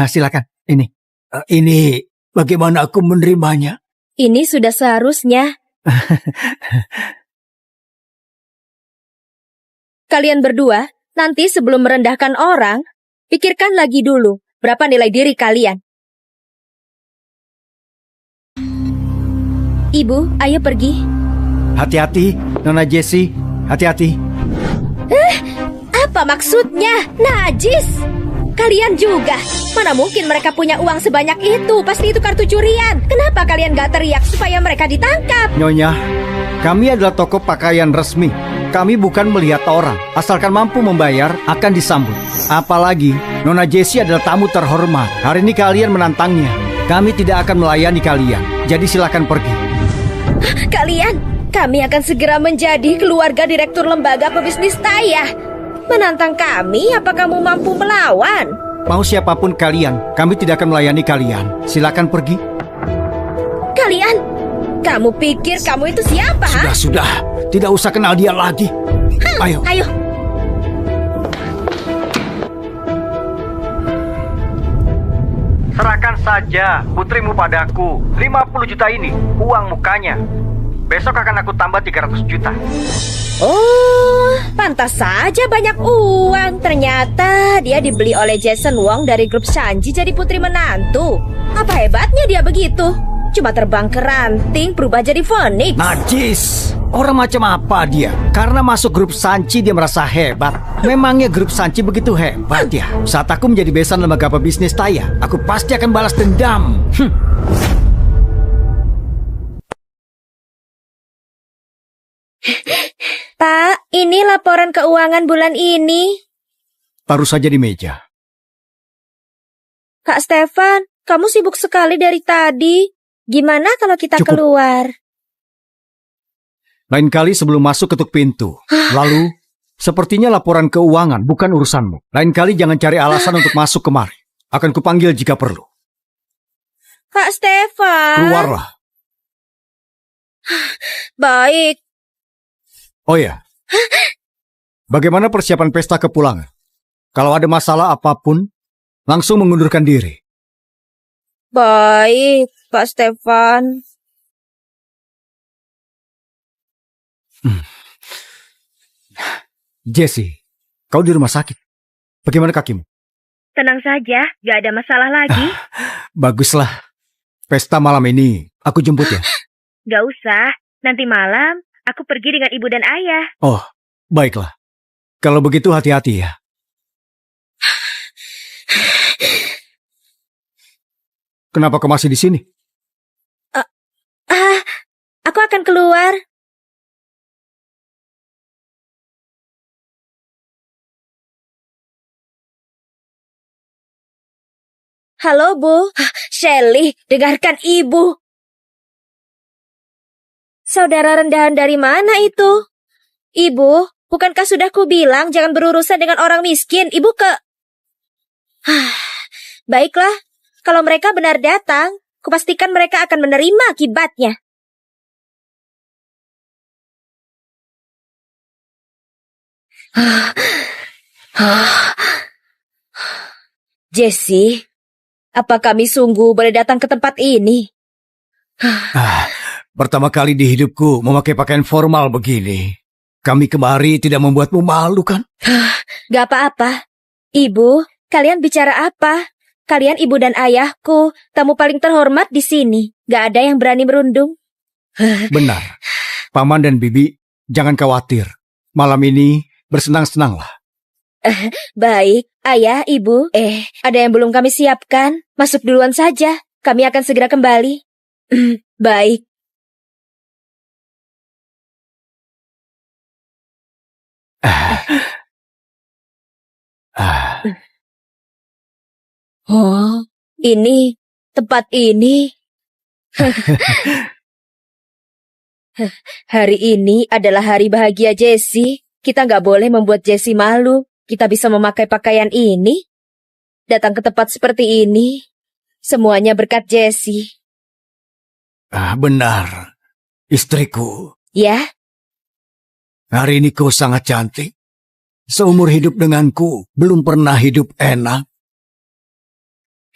Silakan, ini. Ini, bagaimana aku menerimanya? Ini sudah seharusnya. Kalian berdua, nanti sebelum merendahkan orang, pikirkan lagi dulu, berapa nilai diri kalian. Ibu, ayo pergi. Hati-hati, Nona Jessie. Hati-hati. Apa maksudnya? Najis! Kalian juga. Mana mungkin mereka punya uang sebanyak itu? Pasti itu kartu curian. Kenapa kalian gak teriak supaya mereka ditangkap? Nyonya, kami adalah toko pakaian resmi. Kami bukan melihat orang. Asalkan mampu membayar, akan disambut. Apalagi, Nona Jessie adalah tamu terhormat. Hari ini kalian menantangnya. Kami tidak akan melayani kalian. Jadi silakan pergi. Kami akan segera menjadi keluarga direktur lembaga pebisnis Taya. Menantang kami, apa kamu mampu melawan? Mau siapapun kalian, kami tidak akan melayani kalian. Silakan pergi. Kamu pikir kamu itu siapa? Sudah. Tidak usah kenal dia lagi. Ayo. Serahkan saja putrimu padaku. 50 juta ini, uang mukanya. Besok akan aku tambah 300 juta. Oh, pantas saja banyak uang. Ternyata dia dibeli oleh Jason Wong dari grup Sanji jadi putri menantu. Apa hebatnya dia begitu? Cuma terbang ke ranting berubah jadi Phoenix. Najis. Orang macam apa dia? Karena masuk grup Sanji dia merasa hebat. Memangnya grup Sanji begitu hebat ya? Saat aku menjadi besan lembaga pebisnis Taya, aku pasti akan balas dendam. Pak, ini laporan keuangan bulan ini. Taruh saja di meja. Kak Stefan, kamu sibuk sekali dari tadi. Gimana kalau kita Cukup. keluar? Lain kali sebelum masuk ketuk pintu. Lalu, sepertinya laporan keuangan bukan urusanmu. Lain kali jangan cari alasan untuk masuk kemari. Akan kupanggil jika perlu. Kak Stefan. Keluarlah. Baik. Oh ya, bagaimana persiapan pesta kepulangan? Kalau ada masalah apapun, langsung mengundurkan diri. Baik, Pak Stefan. Jessie, kau di rumah sakit. Bagaimana kakimu? Tenang saja, gak ada masalah lagi. Baguslah. Pesta malam ini, aku jemput ya. Gak usah, nanti malam aku pergi dengan ibu dan ayah. Oh, baiklah. Kalau begitu hati-hati ya. Kenapa kau masih di sini? Aku akan keluar. Halo, Bu. Shelly, dengarkan Ibu. Saudara rendahan dari mana itu? Ibu, bukankah sudah kubilang jangan berurusan dengan orang miskin? Ibu Baiklah, kalau mereka benar datang, kupastikan mereka akan menerima akibatnya. Jessie, apa kami sungguh boleh datang ke tempat ini? Pertama kali di hidupku memakai pakaian formal begini. Kami kemari tidak membuatmu malu kan? Gak apa-apa. Ibu, kalian bicara apa? Kalian ibu dan ayahku, tamu paling terhormat di sini. Gak ada yang berani merundung. Benar. Paman dan Bibi, jangan khawatir. Malam ini bersenang-senanglah. Baik, ayah, ibu. Ada yang belum kami siapkan. Masuk duluan saja. Kami akan segera kembali. Baik. Oh, ini, tempat ini. Hari ini adalah hari bahagia Jessie. Kita nggak boleh membuat Jessie malu. Kita bisa memakai pakaian ini. Datang ke tempat seperti ini. Semuanya berkat Jessie. Benar, istriku. Ya? Hari ini kau sangat cantik. Seumur hidup denganku, belum pernah hidup enak.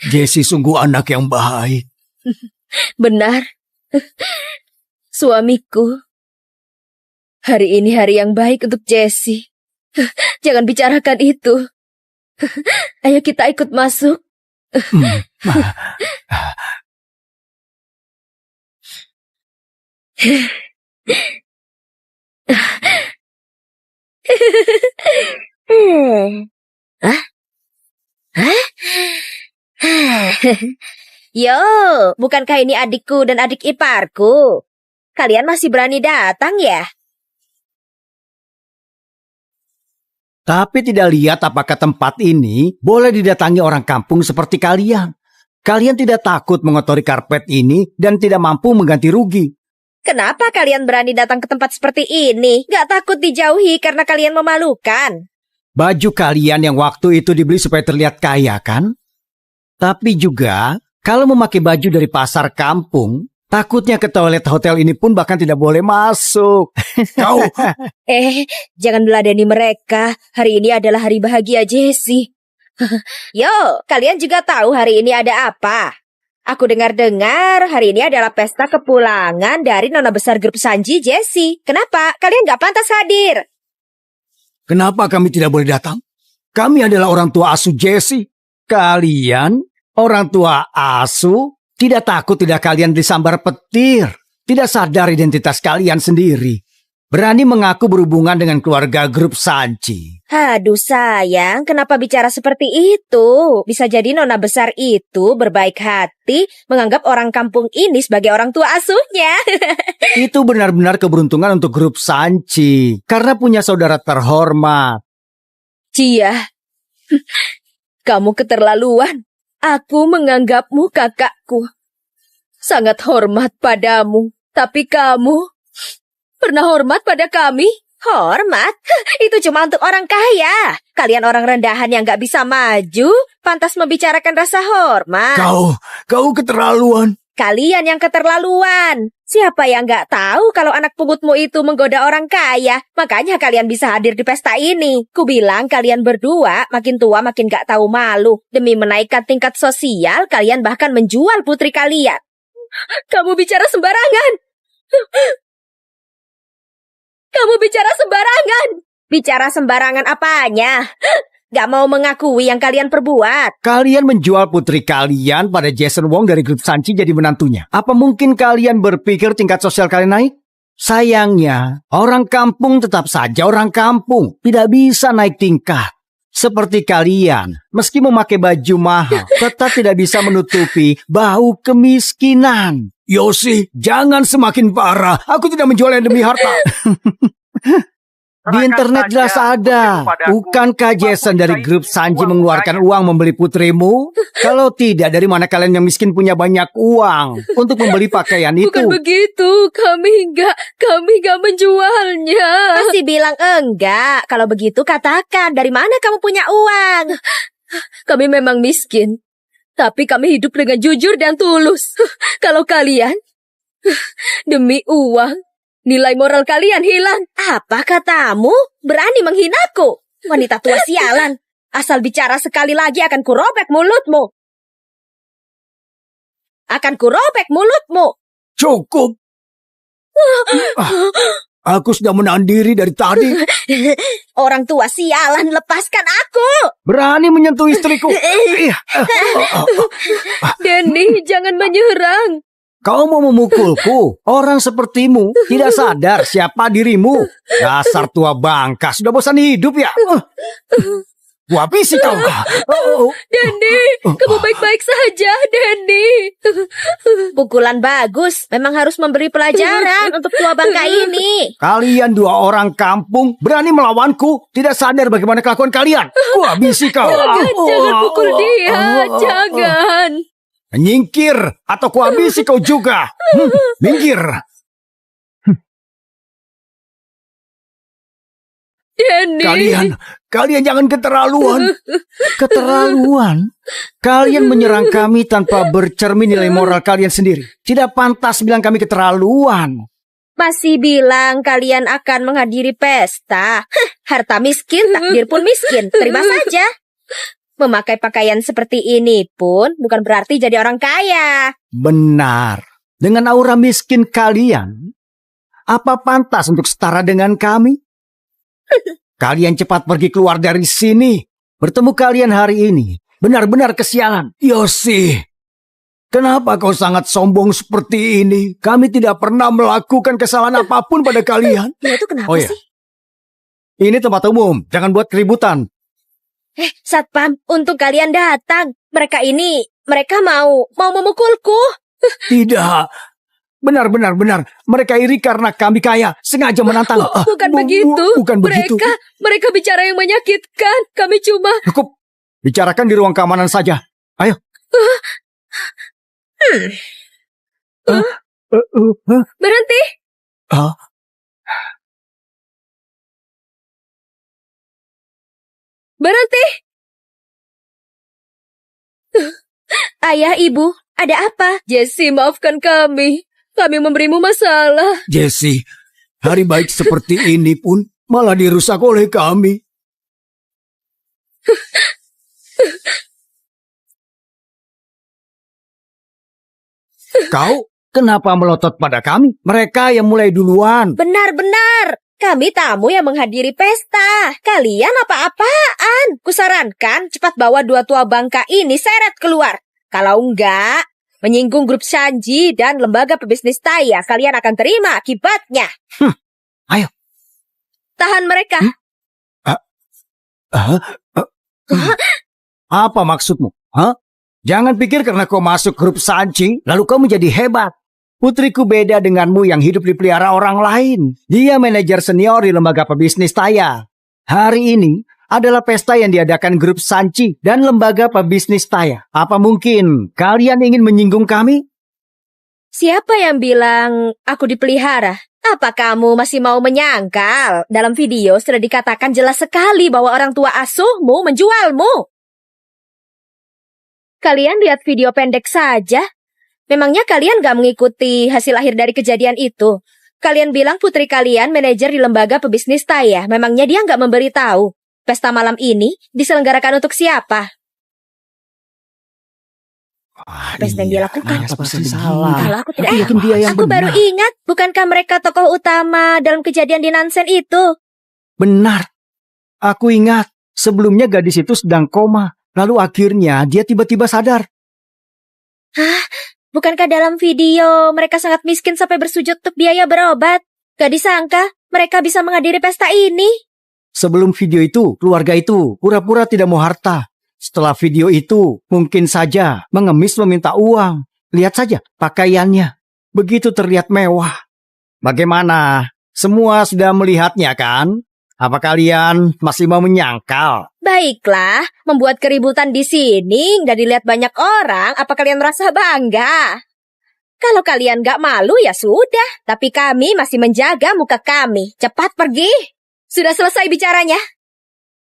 Jessie sungguh anak yang baik. Benar. Suamiku. Hari ini hari yang baik untuk Jessie. Jangan bicarakan itu. Ayo kita ikut masuk. Yo, bukankah ini adikku dan adik iparku? Kalian masih berani datang ya? Tapi tidak lihat apakah tempat ini boleh didatangi orang kampung seperti kalian. Kalian tidak takut mengotori karpet ini dan tidak mampu mengganti rugi. Kenapa kalian berani datang ke tempat seperti ini? Gak takut dijauhi karena kalian memalukan? Baju kalian yang waktu itu dibeli supaya terlihat kaya kan? Tapi juga kalau memakai baju dari pasar kampung, takutnya ke toilet hotel ini pun bahkan tidak boleh masuk. Kau jangan beladani mereka. Hari ini adalah hari bahagia Jessie. Yo, kalian juga tahu hari ini ada apa? Aku dengar-dengar hari ini adalah pesta kepulangan dari Nona Besar Grup Sanji Jessie. Kenapa? Kalian gak pantas hadir. Kenapa kami tidak boleh datang? Kami adalah orang tua asuh Jessie. Kalian, orang tua asuh, tidak takut tidak kalian disambar petir. Tidak sadar identitas kalian sendiri. Berani mengaku berhubungan dengan keluarga Grup Sanji. Aduh sayang, kenapa bicara seperti itu? Bisa jadi Nona Besar itu berbaik hati menganggap orang kampung ini sebagai orang tua asuhnya. Itu benar-benar keberuntungan untuk Grup Sanji. Karena punya saudara terhormat. Cia, kamu keterlaluan. Aku menganggapmu kakakku. Sangat hormat padamu. Tapi kamu pernah hormat pada kami? Hormat? Itu cuma untuk orang kaya. Kalian orang rendahan yang gak bisa maju, pantas membicarakan rasa hormat. Kau keterlaluan. Kalian yang keterlaluan. Siapa yang nggak tahu kalau anak pungutmu itu menggoda orang kaya? Makanya kalian bisa hadir di pesta ini. Kubilang kalian berdua makin tua makin nggak tahu malu. Demi menaikkan tingkat sosial, kalian bahkan menjual putri kalian. Kamu bicara sembarangan. Kamu bicara sembarangan. Bicara sembarangan apanya? Gak mau mengakui yang kalian perbuat. Kalian menjual putri kalian pada Jason Wong dari grup Sanchi jadi menantunya. Apa mungkin kalian berpikir tingkat sosial kalian naik? Sayangnya, orang kampung tetap saja orang kampung. Tidak bisa naik tingkat. Seperti kalian, meski memakai baju mahal, tetap tidak bisa menutupi bau kemiskinan. Yosi, jangan semakin parah. Aku tidak menjualnya demi harta. Di internet jelas ada. Bukankah Jason dari grup Sanji mengeluarkan uang membeli putrimu? Kalau tidak, dari mana kalian yang miskin punya banyak uang untuk membeli pakaian itu? Bukan begitu, kami nggak menjualnya. Pasti bilang enggak. Kalau begitu katakan, dari mana kamu punya uang? Kami memang miskin, tapi kami hidup dengan jujur dan tulus. Kalau kalian, demi uang, nilai moral kalian hilang. Apa katamu? Berani menghinaku? Wanita tua sialan. Asal bicara sekali lagi akan kurobek mulutmu. Akan kurobek mulutmu. Cukup. Aku sudah menahan diri dari tadi. Orang tua sialan, lepaskan aku. Berani menyentuh istriku. Denny, jangan menyerang. Kau mau memukulku? Orang sepertimu tidak sadar siapa dirimu. Dasar tua bangka, sudah bosan hidup ya? Gua habisi kau. Denny, kamu baik-baik saja, Denny. Pukulan bagus, memang harus memberi pelajaran untuk tua bangka ini. Kalian dua orang kampung berani melawanku, tidak sadar bagaimana kelakuan kalian. Gua habisi kau. Jangan pukul dia, jangan. Menyingkir atau kuhabisi kau juga. Minggir. Denny. Kalian jangan keterlaluan. Keterlaluan? Kalian menyerang kami tanpa bercermin nilai moral kalian sendiri. Tidak pantas bilang kami keterlaluan. Masih bilang kalian akan menghadiri pesta. Harta miskin, takdir pun miskin. Terima saja. Memakai pakaian seperti ini pun bukan berarti jadi orang kaya. Benar. Dengan aura miskin kalian, apa pantas untuk setara dengan kami? Kalian cepat pergi keluar dari sini. Bertemu kalian hari ini benar-benar kesialan. Yosi, kenapa kau sangat sombong seperti ini? Kami tidak pernah melakukan kesalahan apapun pada kalian. Dia itu kenapa sih? Ini tempat umum, jangan buat keributan. Satpam, untung kalian datang. Mereka mau memukulku. Tidak. Benar. Mereka iri karena kami kaya. Sengaja menantang. Bukan begitu. Bukan begitu. Mereka bicara yang menyakitkan. Kami cuma... Cukup. Bicarakan di ruang keamanan saja. Ayo. Berhenti. Berhenti. Ayah, ibu, ada apa? Jessie, maafkan kami. Kami memberimu masalah. Jessie, hari baik seperti ini pun malah dirusak oleh kami. Kau kenapa melotot pada kami? Mereka yang mulai duluan. Benar. Kami tamu yang menghadiri pesta. Kalian apa-apaan? Kusarankan cepat bawa dua tua bangka ini seret keluar. Kalau enggak, menyinggung grup Sanji dan lembaga pebisnis Taya, kalian akan terima akibatnya. Ayo. Tahan mereka. Apa maksudmu? Jangan pikir karena kau masuk grup Sanji, lalu kau menjadi hebat. Putriku beda denganmu yang hidup dipelihara orang lain. Dia manajer senior di lembaga pebisnis Taya. Hari ini adalah pesta yang diadakan grup Sanchi dan lembaga pebisnis Taya. Apa mungkin kalian ingin menyinggung kami? Siapa yang bilang aku dipelihara? Apa kamu masih mau menyangkal? Dalam video sudah dikatakan jelas sekali bahwa orang tua asuhmu menjualmu. Kalian lihat video pendek saja. Memangnya kalian gak mengikuti hasil akhir dari kejadian itu? Kalian bilang putri kalian manajer di lembaga pebisnis ya? Memangnya dia gak memberitahu? Pesta malam ini diselenggarakan untuk siapa? Pesta yang dia lakukan. Pasti salah. Kalau aku tidak Yakin dia yang Aku baru benar. ingat, bukankah mereka tokoh utama dalam kejadian di Nansen itu? Benar. Aku ingat. Sebelumnya gadis itu sedang koma. Lalu akhirnya dia tiba-tiba sadar. Bukankah dalam video mereka sangat miskin sampai bersujud untuk biaya berobat? Gak disangka mereka bisa menghadiri pesta ini. Sebelum video itu, keluarga itu pura-pura tidak mau harta. Setelah video itu, mungkin saja mengemis meminta uang. Lihat saja pakaiannya. Begitu terlihat mewah. Bagaimana? Semua sudah melihatnya kan? Apa kalian masih mau menyangkal? Baiklah, membuat keributan di sini nggak dilihat banyak orang, apa kalian merasa bangga? Kalau kalian nggak malu ya sudah, tapi kami masih menjaga muka kami. Cepat pergi. Sudah selesai bicaranya.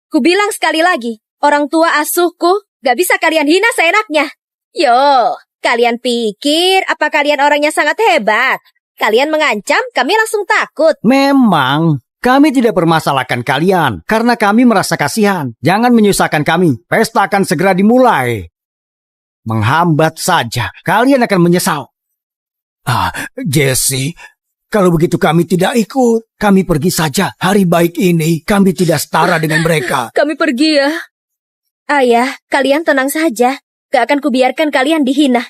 Ku bilang sekali lagi, orang tua asuhku nggak bisa kalian hina seenaknya. Yo, kalian pikir apa kalian orangnya sangat hebat? Kalian mengancam, kami langsung takut. Memang. Kami tidak permasalahkan kalian karena kami merasa kasihan. Jangan menyusahkan kami. Pesta akan segera dimulai. Menghambat saja. Kalian akan menyesal. Jesse, kalau begitu kami tidak ikut. Kami pergi saja. Hari baik ini kami tidak setara dengan mereka. Kami pergi ya. Ayah, kalian tenang saja. Gak akan kubiarkan kalian dihina.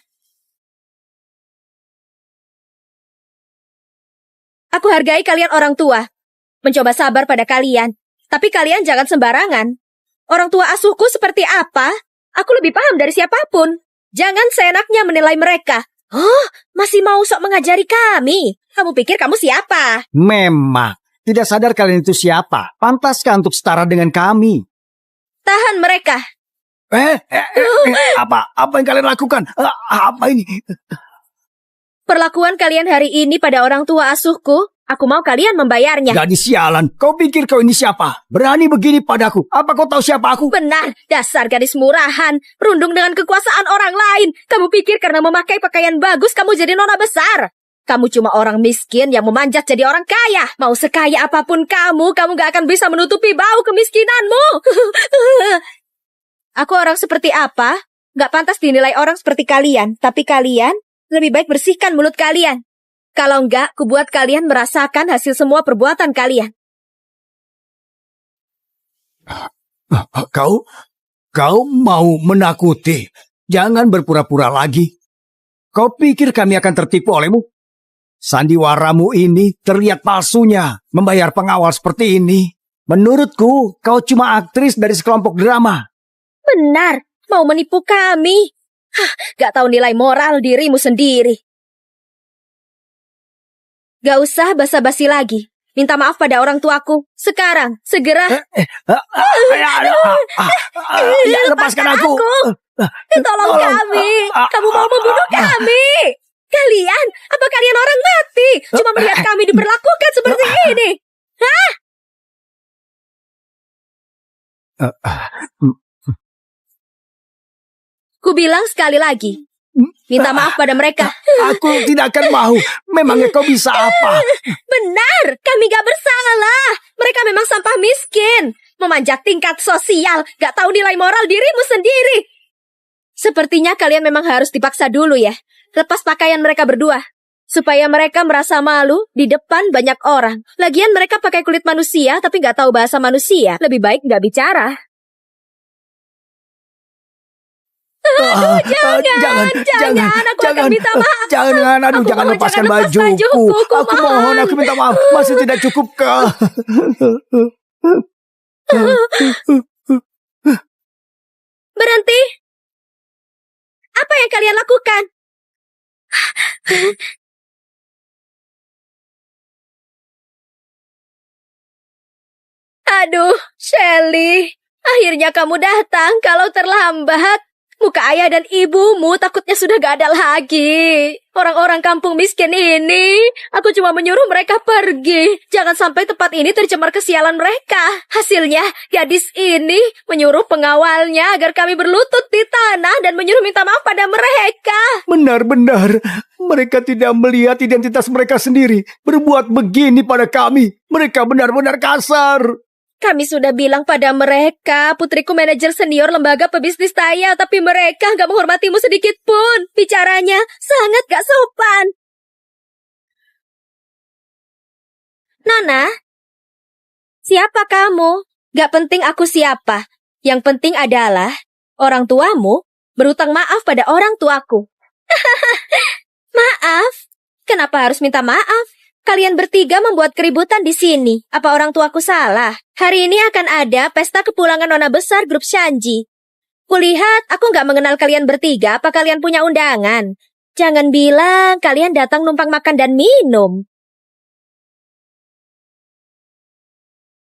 Aku hargai kalian orang tua. Mencoba sabar pada kalian. Tapi kalian jangan sembarangan. Orang tua asuhku seperti apa? Aku lebih paham dari siapapun. Jangan seenaknya menilai mereka. Oh, masih mau sok mengajari kami? Kamu pikir kamu siapa? Memang. Tidak sadar kalian itu siapa. Pantaskah untuk setara dengan kami? Tahan mereka. Apa yang kalian lakukan? Apa ini? Perlakuan kalian hari ini pada orang tua asuhku, aku mau kalian membayarnya. Gadis sialan, kau pikir kau ini siapa? Berani begini padaku. Apa kau tahu siapa aku? Benar, dasar gadis murahan, rundung dengan kekuasaan orang lain. Kamu pikir karena memakai pakaian bagus kamu jadi nona besar? Kamu cuma orang miskin yang memanjat jadi orang kaya. Mau sekaya apapun kamu gak akan bisa menutupi bau kemiskinanmu. Aku orang seperti apa? Gak pantas dinilai orang seperti kalian. Tapi kalian lebih baik bersihkan mulut kalian. Kalau enggak, kubuat kalian merasakan hasil semua perbuatan kalian. Kau mau menakuti? Jangan berpura-pura lagi. Kau pikir kami akan tertipu olehmu? Sandiwaramu ini terlihat palsunya. Membayar pengawal seperti ini. Menurutku, kau cuma aktris dari sekelompok drama. Benar, mau menipu kami. Gak tahu nilai moral dirimu sendiri. Gak usah basa-basi lagi. Minta maaf pada orang tuaku. Sekarang, segera. Lepaskan aku. Tolong kami. Kamu mau membunuh kami. Kalian, apa kalian orang mati? Cuma melihat kami diperlakukan seperti ini. Hah? Ku bilang sekali lagi. Minta maaf pada mereka. Aku tidak akan mau. Memangnya kau bisa apa? Benar, kami gak bersalah. Mereka memang sampah miskin. Memanjat tingkat sosial. Gak tahu nilai moral dirimu sendiri. Sepertinya kalian memang harus dipaksa dulu ya. Lepas pakaian mereka berdua. Supaya mereka merasa malu di depan banyak orang. Lagian mereka pakai kulit manusia tapi gak tahu bahasa manusia. Lebih baik gak bicara. Jangan, aku akan minta maaf. Jangan, jangan lepaskan bajuku. Aku mohon, aku minta maaf. Masih tidak cukup kah? Berhenti. Apa yang kalian lakukan? Aduh, Shelly. Akhirnya kamu datang kalau terlambat. Muka ayah dan ibumu takutnya sudah gak ada lagi. Orang-orang kampung miskin ini, aku cuma menyuruh mereka pergi. Jangan sampai tempat ini tercemar kesialan mereka. Hasilnya, gadis ini menyuruh pengawalnya agar kami berlutut di tanah dan menyuruh minta maaf pada mereka. Benar-benar, mereka tidak melihat identitas mereka sendiri. Berbuat begini pada kami. Mereka benar-benar kasar. Kami sudah bilang pada mereka, putriku manajer senior lembaga pebisnis Taya, tapi mereka gak menghormatimu sedikit pun. Bicaranya sangat gak sopan. Nona, siapa kamu? Gak penting aku siapa. Yang penting adalah orang tuamu berutang maaf pada orang tuaku. Maaf? Kenapa harus minta maaf? Kalian bertiga membuat keributan di sini. Apa orang tuaku salah? Hari ini akan ada pesta kepulangan nona besar grup Shanji. Kulihat aku nggak mengenal kalian bertiga. Apa kalian punya undangan? Jangan bilang kalian datang numpang makan dan minum.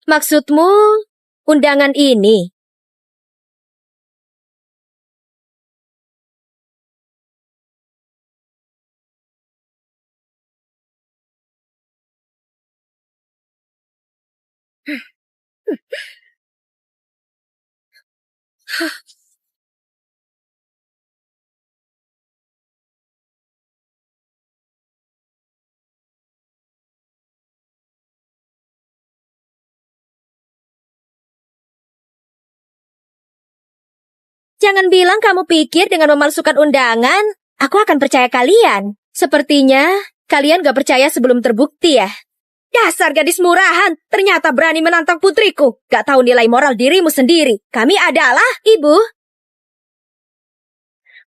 Maksudmu undangan ini? Jangan bilang kamu pikir dengan memalsukan undangan, aku akan percaya kalian. Sepertinya kalian gak percaya sebelum terbukti ya. Dasar gadis murahan, ternyata berani menantang putriku. Gak tahu nilai moral dirimu sendiri. Kami adalah ibu.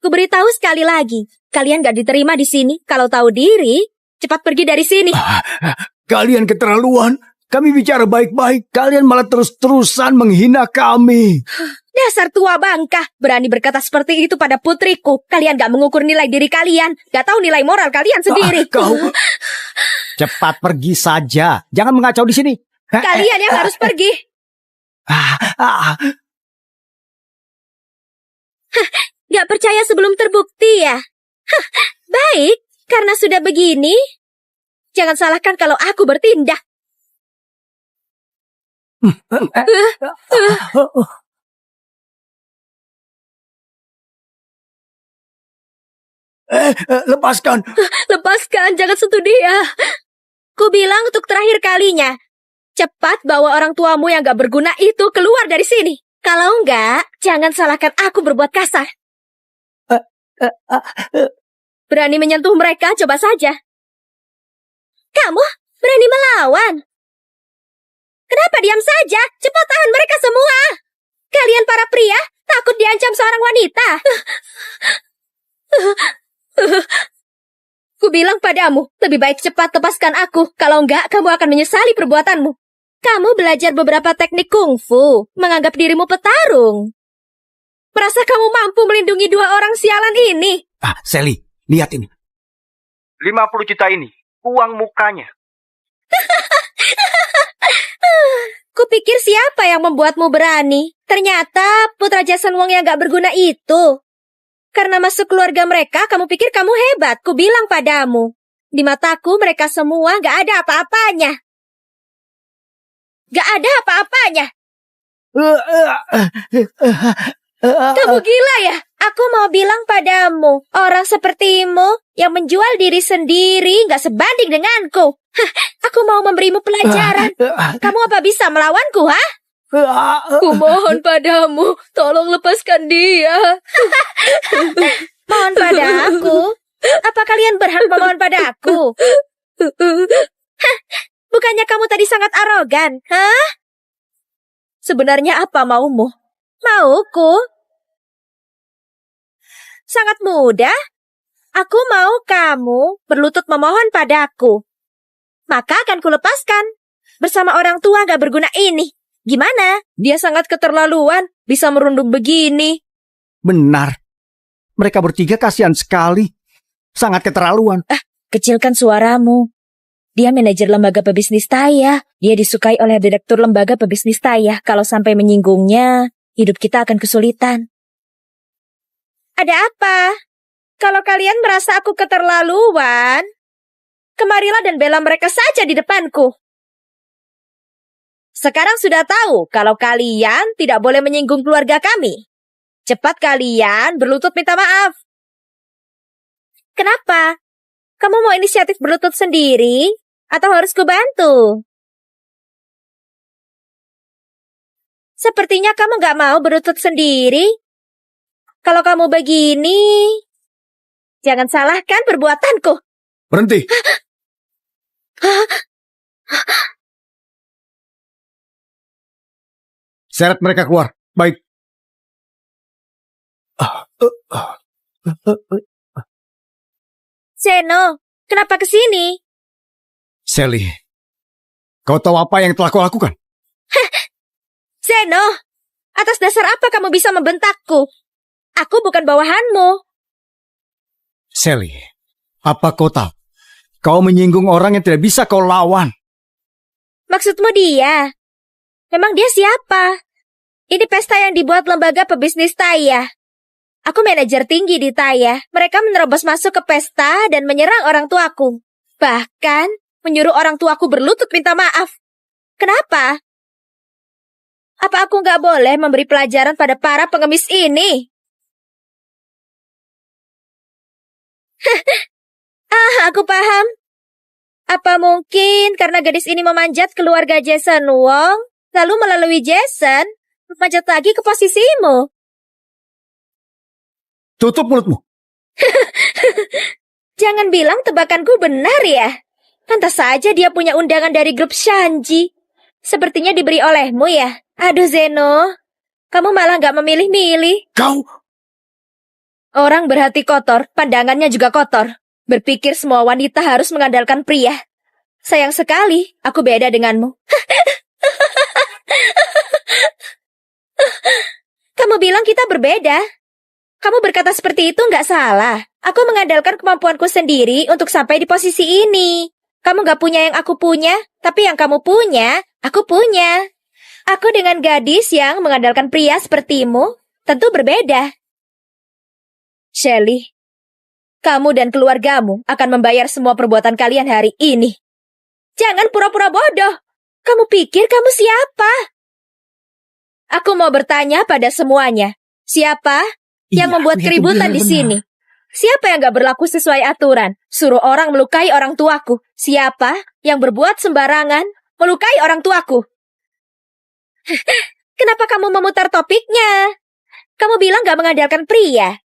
Kuberitahu sekali lagi, kalian gak diterima di sini. Kalau tahu diri, cepat pergi dari sini. Kalian keterlaluan. Kami bicara baik-baik. Kalian malah terus-terusan menghina kami. Dasar tua bangka, berani berkata seperti itu pada putriku. Kalian gak mengukur nilai diri kalian. Gak tahu nilai moral kalian sendiri. Kau... Cepat pergi saja. Jangan mengacau di sini. Kalian yang harus pergi. Gak percaya sebelum terbukti ya? Baik, karena sudah begini, jangan salahkan kalau aku bertindak. Lepaskan. Lepaskan, jangan sentuh dia. Ku bilang untuk terakhir kalinya, cepat bawa orang tuamu yang gak berguna itu keluar dari sini. Kalau enggak, jangan salahkan aku berbuat kasar. Berani menyentuh mereka, coba saja. Kamu berani melawan. Kenapa diam saja? Cepat tahan mereka semua. Kalian para pria takut diancam seorang wanita. Ku bilang padamu, lebih baik cepat lepaskan aku. Kalau enggak, kamu akan menyesali perbuatanmu. Kamu belajar beberapa teknik kungfu, menganggap dirimu petarung. Merasa kamu mampu melindungi dua orang sialan ini? Sally, lihat ini. 50 juta ini, uang mukanya. Kupikir siapa yang membuatmu berani? Ternyata Putra Jason Wong yang gak berguna itu. Karena masuk keluarga mereka, kamu pikir kamu hebat. Ku bilang padamu. Di mataku mereka semua gak ada apa-apanya. Gak ada apa-apanya. Kamu gila ya? Aku mau bilang padamu, orang sepertimu yang menjual diri sendiri gak sebanding denganku. Aku mau memberimu pelajaran. Kamu apa bisa melawanku, ha? Kumohon padamu, tolong lepaskan dia. Mohon pada aku? Apa kalian berhak memohon pada aku? Bukannya kamu tadi sangat arogan, hah? Sebenarnya apa maumu? Mauku? Sangat mudah. Aku mau kamu berlutut memohon padaku. Maka akan kulepaskan. Bersama orang tua gak berguna ini. Gimana? Dia sangat keterlaluan. Bisa merundung begini. Benar. Mereka bertiga kasihan sekali. Sangat keterlaluan. Kecilkan suaramu. Dia manajer lembaga pebisnis Taya. Dia disukai oleh direktur lembaga pebisnis Taya. Kalau sampai menyinggungnya, hidup kita akan kesulitan. Ada apa? Kalau kalian merasa aku keterlaluan, kemarilah dan bela mereka saja di depanku. Sekarang sudah tahu kalau kalian tidak boleh menyinggung keluarga kami. Cepat kalian berlutut minta maaf. Kenapa? Kamu mau inisiatif berlutut sendiri? Atau harus kubantu? Sepertinya kamu gak mau berlutut sendiri. Kalau kamu begini, jangan salahkan perbuatanku. Berhenti. Seret mereka keluar. Baik. Zeno, kenapa kesini? Sally, kau tahu apa yang telah kau lakukan? Zeno, atas dasar apa kamu bisa membentakku? Aku bukan bawahanmu. Sally, apa kau tahu? Kau menyinggung orang yang tidak bisa kau lawan. Maksudmu dia? Memang dia siapa? Ini pesta yang dibuat lembaga pebisnis Taya. Aku manajer tinggi di Taya. Mereka menerobos masuk ke pesta dan menyerang orang tuaku. Bahkan menyuruh orang tuaku berlutut minta maaf. Kenapa? Apa aku nggak boleh memberi pelajaran pada para pengemis ini? Aku paham. Apa mungkin karena gadis ini memanjat keluarga Jason Wong, lalu melalui Jason, memanjat lagi ke posisimu? Tutup mulutmu. Jangan bilang tebakanku benar ya. Pantas saja dia punya undangan dari grup Shanji. Sepertinya diberi olehmu ya. Aduh Zeno, kamu malah gak memilih-milih. Kau... Orang berhati kotor, pandangannya juga kotor. Berpikir semua wanita harus mengandalkan pria. Sayang sekali, aku beda denganmu. Kamu bilang kita berbeda. Kamu berkata seperti itu nggak salah. Aku mengandalkan kemampuanku sendiri untuk sampai di posisi ini. Kamu nggak punya yang aku punya, tapi yang kamu punya, aku punya. Aku dengan gadis yang mengandalkan pria sepertimu, tentu berbeda. Shelley, kamu dan keluargamu akan membayar semua perbuatan kalian hari ini. Jangan pura-pura bodoh. Kamu pikir kamu siapa? Aku mau bertanya pada semuanya. Siapa yang membuat keributan di sini? Siapa yang gak berlaku sesuai aturan? Suruh orang melukai orang tuaku. Siapa yang berbuat sembarangan melukai orang tuaku? Kenapa kamu memutar topiknya? Kamu bilang gak mengandalkan pria.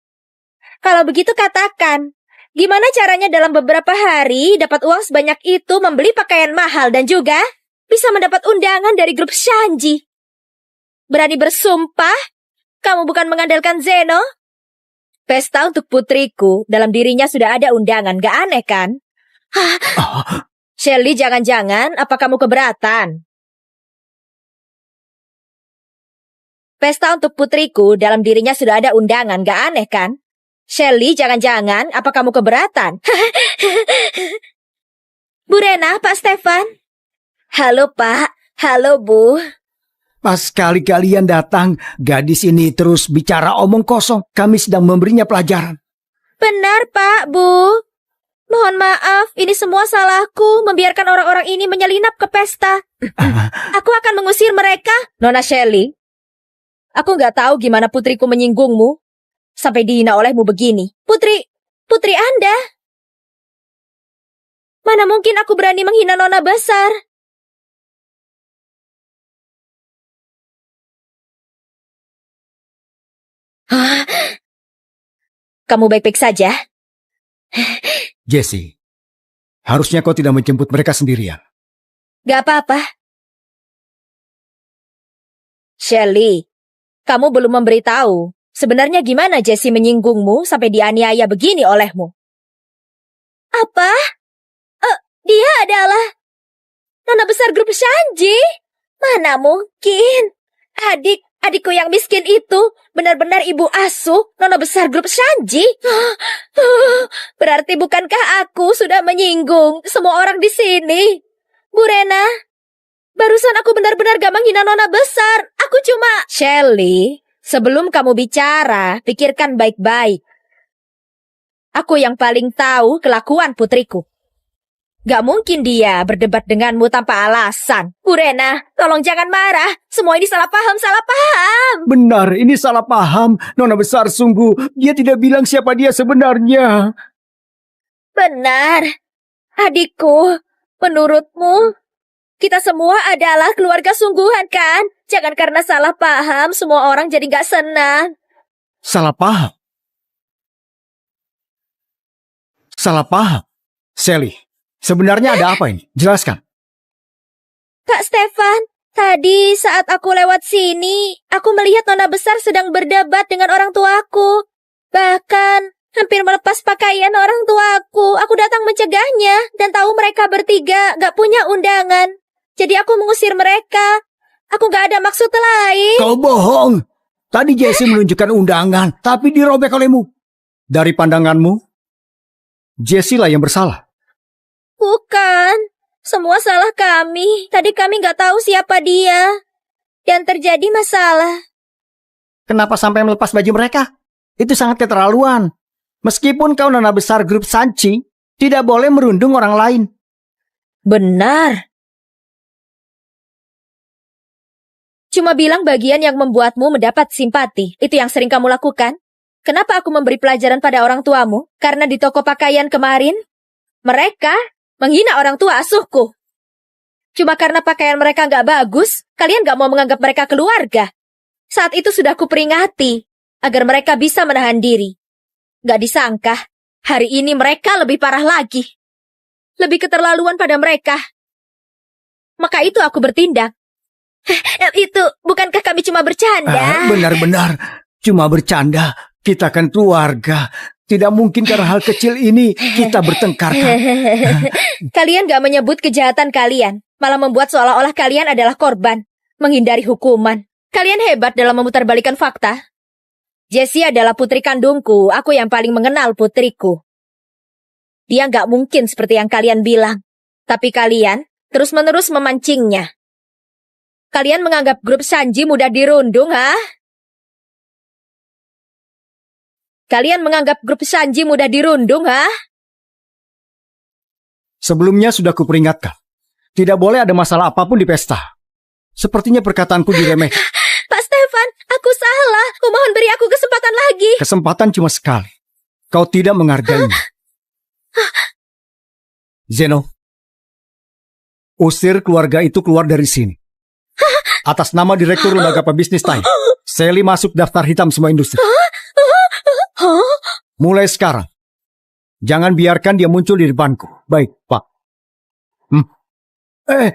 Kalau begitu katakan, gimana caranya dalam beberapa hari dapat uang sebanyak itu membeli pakaian mahal dan juga bisa mendapat undangan dari grup Shanji? Berani bersumpah, kamu bukan mengandalkan Zeno? Pesta untuk putriku, dalam dirinya sudah ada undangan, gak aneh kan? Shelley, jangan-jangan apa kamu keberatan? Pesta untuk putriku, dalam dirinya sudah ada undangan, gak aneh kan? Shelley, jangan-jangan apa kamu keberatan? Bu Rena, Pak Stefan. Halo Pak, halo Bu. Pas sekali kalian datang, gadis ini terus bicara omong kosong. Kami sedang memberinya pelajaran. Benar Pak, Bu. Mohon maaf, ini semua salahku membiarkan orang-orang ini menyelinap ke pesta. Aku akan mengusir mereka. Nona Shelley, aku nggak tahu gimana putriku menyinggungmu sampai dihina olehmu begini. Putri Anda. Mana mungkin aku berani menghina nona besar? Kamu baik-baik saja? Jessie, harusnya kau tidak menjemput mereka sendirian. Gak apa-apa. Shelley, kamu belum memberitahu sebenarnya gimana Jessie menyinggungmu sampai dianiaya begini olehmu? Apa? Dia adalah nona besar grup Shanji? Mana mungkin? Adikku yang miskin itu benar-benar ibu asuh nona besar grup Shanji? Berarti bukankah aku sudah menyinggung semua orang di sini? Bu Rena, barusan aku benar-benar gak menghina nona besar. Aku cuma... Shelley, Sebelum kamu bicara, pikirkan baik-baik. Aku yang paling tahu kelakuan putriku. Gak mungkin dia berdebat denganmu tanpa alasan. Bu Rena, tolong jangan marah. Semua ini salah paham, salah paham. Benar, ini salah paham. Nona besar sungguh, dia tidak bilang siapa dia sebenarnya. Benar. Adikku, menurutmu, kita semua adalah keluarga sungguhan kan? Jangan karena salah paham, semua orang jadi gak senang. Salah paham? Salah paham? Sally, sebenarnya ada apa ini? Jelaskan. Kak Stefan, tadi saat aku lewat sini, aku melihat nona besar sedang berdebat dengan orang tuaku. Bahkan, hampir melepas pakaian orang tuaku. Aku datang mencegahnya dan tahu mereka bertiga gak punya undangan. Jadi aku mengusir mereka. Aku gak ada maksud lain. Kau bohong. Tadi Jessie menunjukkan undangan, tapi dirobek olehmu. Dari pandanganmu, Jessie lah yang bersalah. Bukan. Semua salah kami. Tadi kami gak tahu siapa dia. Dan terjadi masalah. Kenapa sampai melepas baju mereka? Itu sangat keterlaluan. Meskipun kau nona besar grup Sanchi, tidak boleh merundung orang lain. Benar. Cuma bilang bagian yang membuatmu mendapat simpati. Itu yang sering kamu lakukan. Kenapa aku memberi pelajaran pada orang tuamu? Karena di toko pakaian kemarin, mereka menghina orang tua asuhku. Cuma karena pakaian mereka gak bagus, kalian gak mau menganggap mereka keluarga. Saat itu sudah kuperingati, agar mereka bisa menahan diri. Gak disangka, hari ini mereka lebih parah lagi. Lebih keterlaluan pada mereka. Maka itu aku bertindak. Itu, bukankah kami cuma bercanda? Benar-benar, cuma bercanda. Kita kan keluarga. Tidak mungkin karena hal kecil ini kita bertengkar. Kalian gak menyebut kejahatan kalian, malah membuat seolah-olah kalian adalah korban, menghindari hukuman. Kalian hebat dalam memutarbalikkan fakta. Jessie adalah putri kandungku, aku yang paling mengenal putriku. Dia gak mungkin seperti yang kalian bilang, tapi kalian terus-menerus memancingnya. Kalian menganggap grup Sanji mudah dirundung, ha? Kalian menganggap grup Sanji mudah dirundung, ha? Sebelumnya sudah kuperingatkan. Tidak boleh ada masalah apapun di pesta. Sepertinya perkataanku diremehkan. Pak Stefan, aku salah. Kumohon beri aku kesempatan lagi. Kesempatan cuma sekali. Kau tidak menghargainya. Zeno, usir keluarga itu keluar dari sini. Atas nama Direktur Lembaga Pebisnis Thai, Sally masuk daftar hitam semua industri. Mulai sekarang, jangan biarkan dia muncul di depanku. Baik, Pak.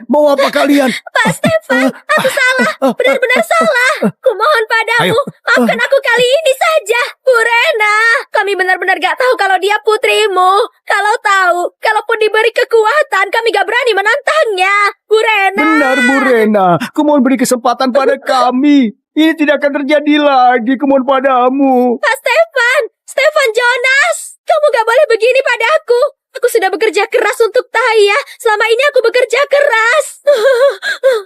Mau apa kalian? Pak Stefan, aku salah. Benar-benar salah. Kumohon padamu, maafkan aku kali ini saja. Bu Rena, kami benar-benar gak tahu kalau dia putrimu. Kalau tahu, kalaupun diberi kekuatan, kami gak berani menantangnya. Bu Rena. Benar, Bu Rena. Kumohon beri kesempatan pada kami. Ini tidak akan terjadi lagi. Kumohon padamu. Pak Stefan, Stefan Jonas, kamu gak boleh begini padaku. Aku sudah bekerja keras untuk Taya. Selama ini aku bekerja keras.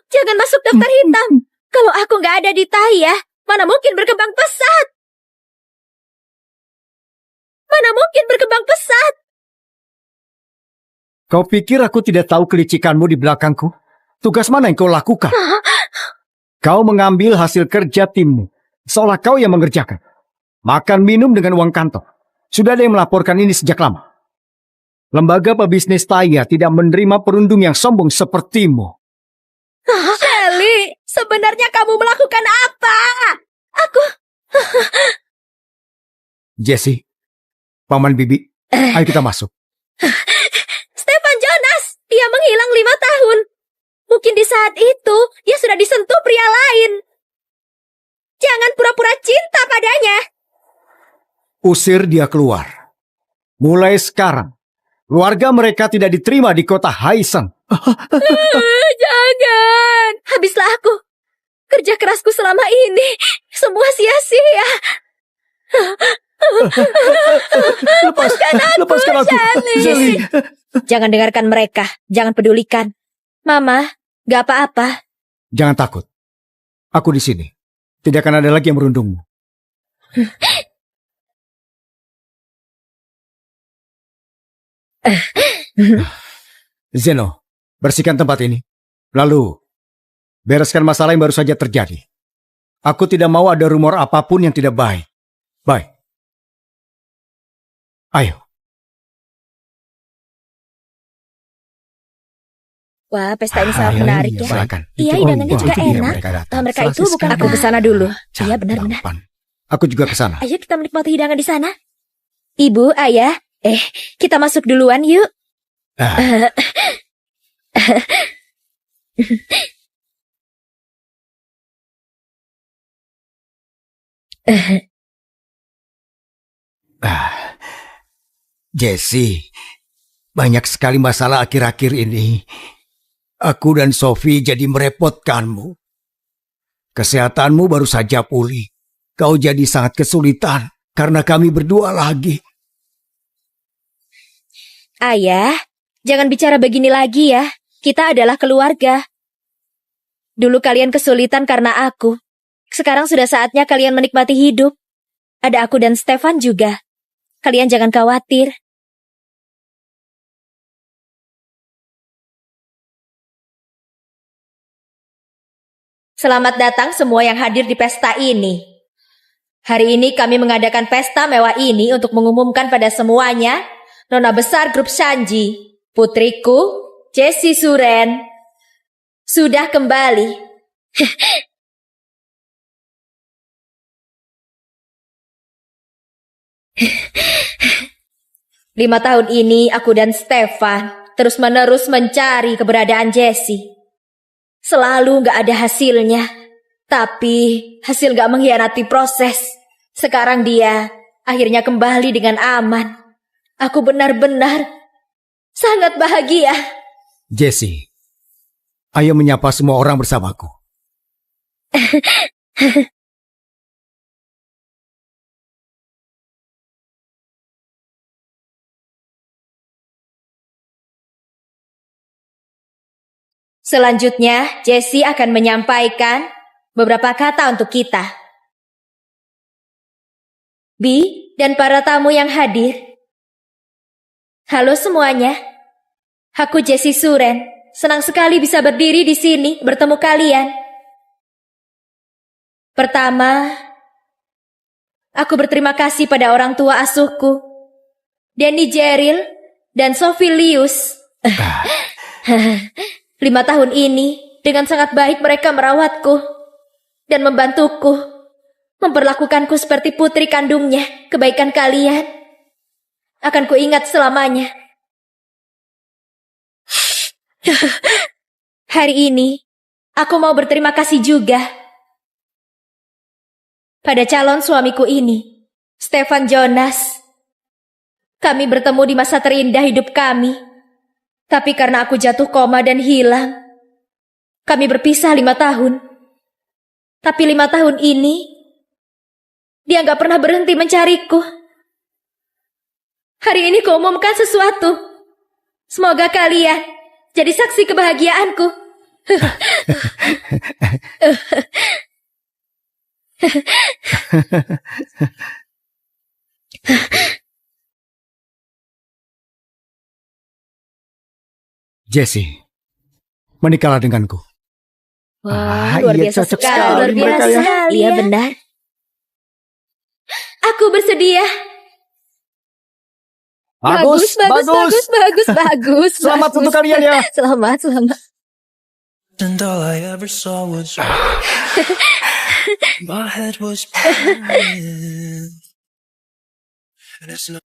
Jangan masuk daftar hitam. Kalau aku gak ada di Taya, mana mungkin berkembang pesat? Mana mungkin berkembang pesat? Kau pikir aku tidak tahu kelicikanmu di belakangku? Tugas mana yang kau lakukan? Kau mengambil hasil kerja timmu. Seolah kau yang mengerjakan. Makan minum dengan uang kantong. Sudah ada yang melaporkan ini sejak lama. Lembaga pebisnis Taya tidak menerima perundung yang sombong sepertimu. Sally, sebenarnya kamu melakukan apa? Aku... Jessie, Paman Bibi, ayo kita masuk. Stefan Jonas, dia menghilang 5 tahun. Mungkin di saat itu, dia sudah disentuh pria lain. Jangan pura-pura cinta padanya. Usir dia keluar. Mulai sekarang, keluarga mereka tidak diterima di kota Haisen. Jangan. Habislah aku. Kerja kerasku selama ini. Semua sia-sia. Lepaskan aku. Sally. Jangan dengarkan mereka. Jangan pedulikan. Mama, gak apa-apa. Jangan takut. Aku di sini. Tidak akan ada lagi yang merundungmu. Zeno, bersihkan tempat ini. Lalu, bereskan masalah yang baru saja terjadi. Aku tidak mau ada rumor apapun yang tidak baik. Baik. Ayo. Wah, pesta ini sangat menarik ya. Silakan. Iya, hidangannya juga enak. Mereka itu bukan aku ke sana dulu. Iya, benar-benar. Aku juga ke sana. Ayo kita menikmati hidangan di sana. Ibu, ayah, kita masuk duluan yuk. Jessie, banyak sekali masalah akhir-akhir ini. Aku dan Sophie jadi merepotkanmu. Kesehatanmu baru saja pulih. Kau jadi sangat kesulitan karena kami berdua lagi. Ayah, jangan bicara begini lagi ya. Kita adalah keluarga. Dulu kalian kesulitan karena aku. Sekarang sudah saatnya kalian menikmati hidup. Ada aku dan Stefan juga. Kalian jangan khawatir. Selamat datang semua yang hadir di pesta ini. Hari ini kami mengadakan pesta mewah ini untuk mengumumkan pada semuanya, Nona Besar Grup Shanji, putriku, Jessie Suren, sudah kembali. 5 tahun ini aku dan Stefan terus-menerus mencari keberadaan Jessie. Selalu gak ada hasilnya. Tapi hasil gak mengkhianati proses. Sekarang dia akhirnya kembali dengan aman. Aku benar-benar sangat bahagia. Jessie, ayo menyapa semua orang bersamaku. Selanjutnya, Jessie akan menyampaikan beberapa kata untuk kita. Bi dan para tamu yang hadir. Halo semuanya. Aku Jessie Suren. Senang sekali bisa berdiri di sini bertemu kalian. Pertama, aku berterima kasih pada orang tua asuhku, Danny Jeril dan Sophie Lius. 5 tahun ini, dengan sangat baik mereka merawatku dan membantuku, memperlakukanku seperti putri kandungnya. Kebaikan kalian akan kuingat selamanya. Hari ini, aku mau berterima kasih juga pada calon suamiku ini, Stefan Jonas. Kami bertemu di masa terindah hidup kami. Tapi karena aku jatuh koma dan hilang, kami berpisah 5 tahun. Tapi 5 tahun ini, dia gak pernah berhenti mencariku. Hari ini kuumumkan sesuatu. Semoga kalian jadi saksi kebahagiaanku. Jessie, menikahlah denganku. Wah, luar iya, biasa cocok sekali. sekali Luar mereka biasa ya. sekali. Iya benar. Aku bersedia. Bagus. Selamat untuk kalian ya. Selamat. And all I ever saw was you. My head was pounding. And it's not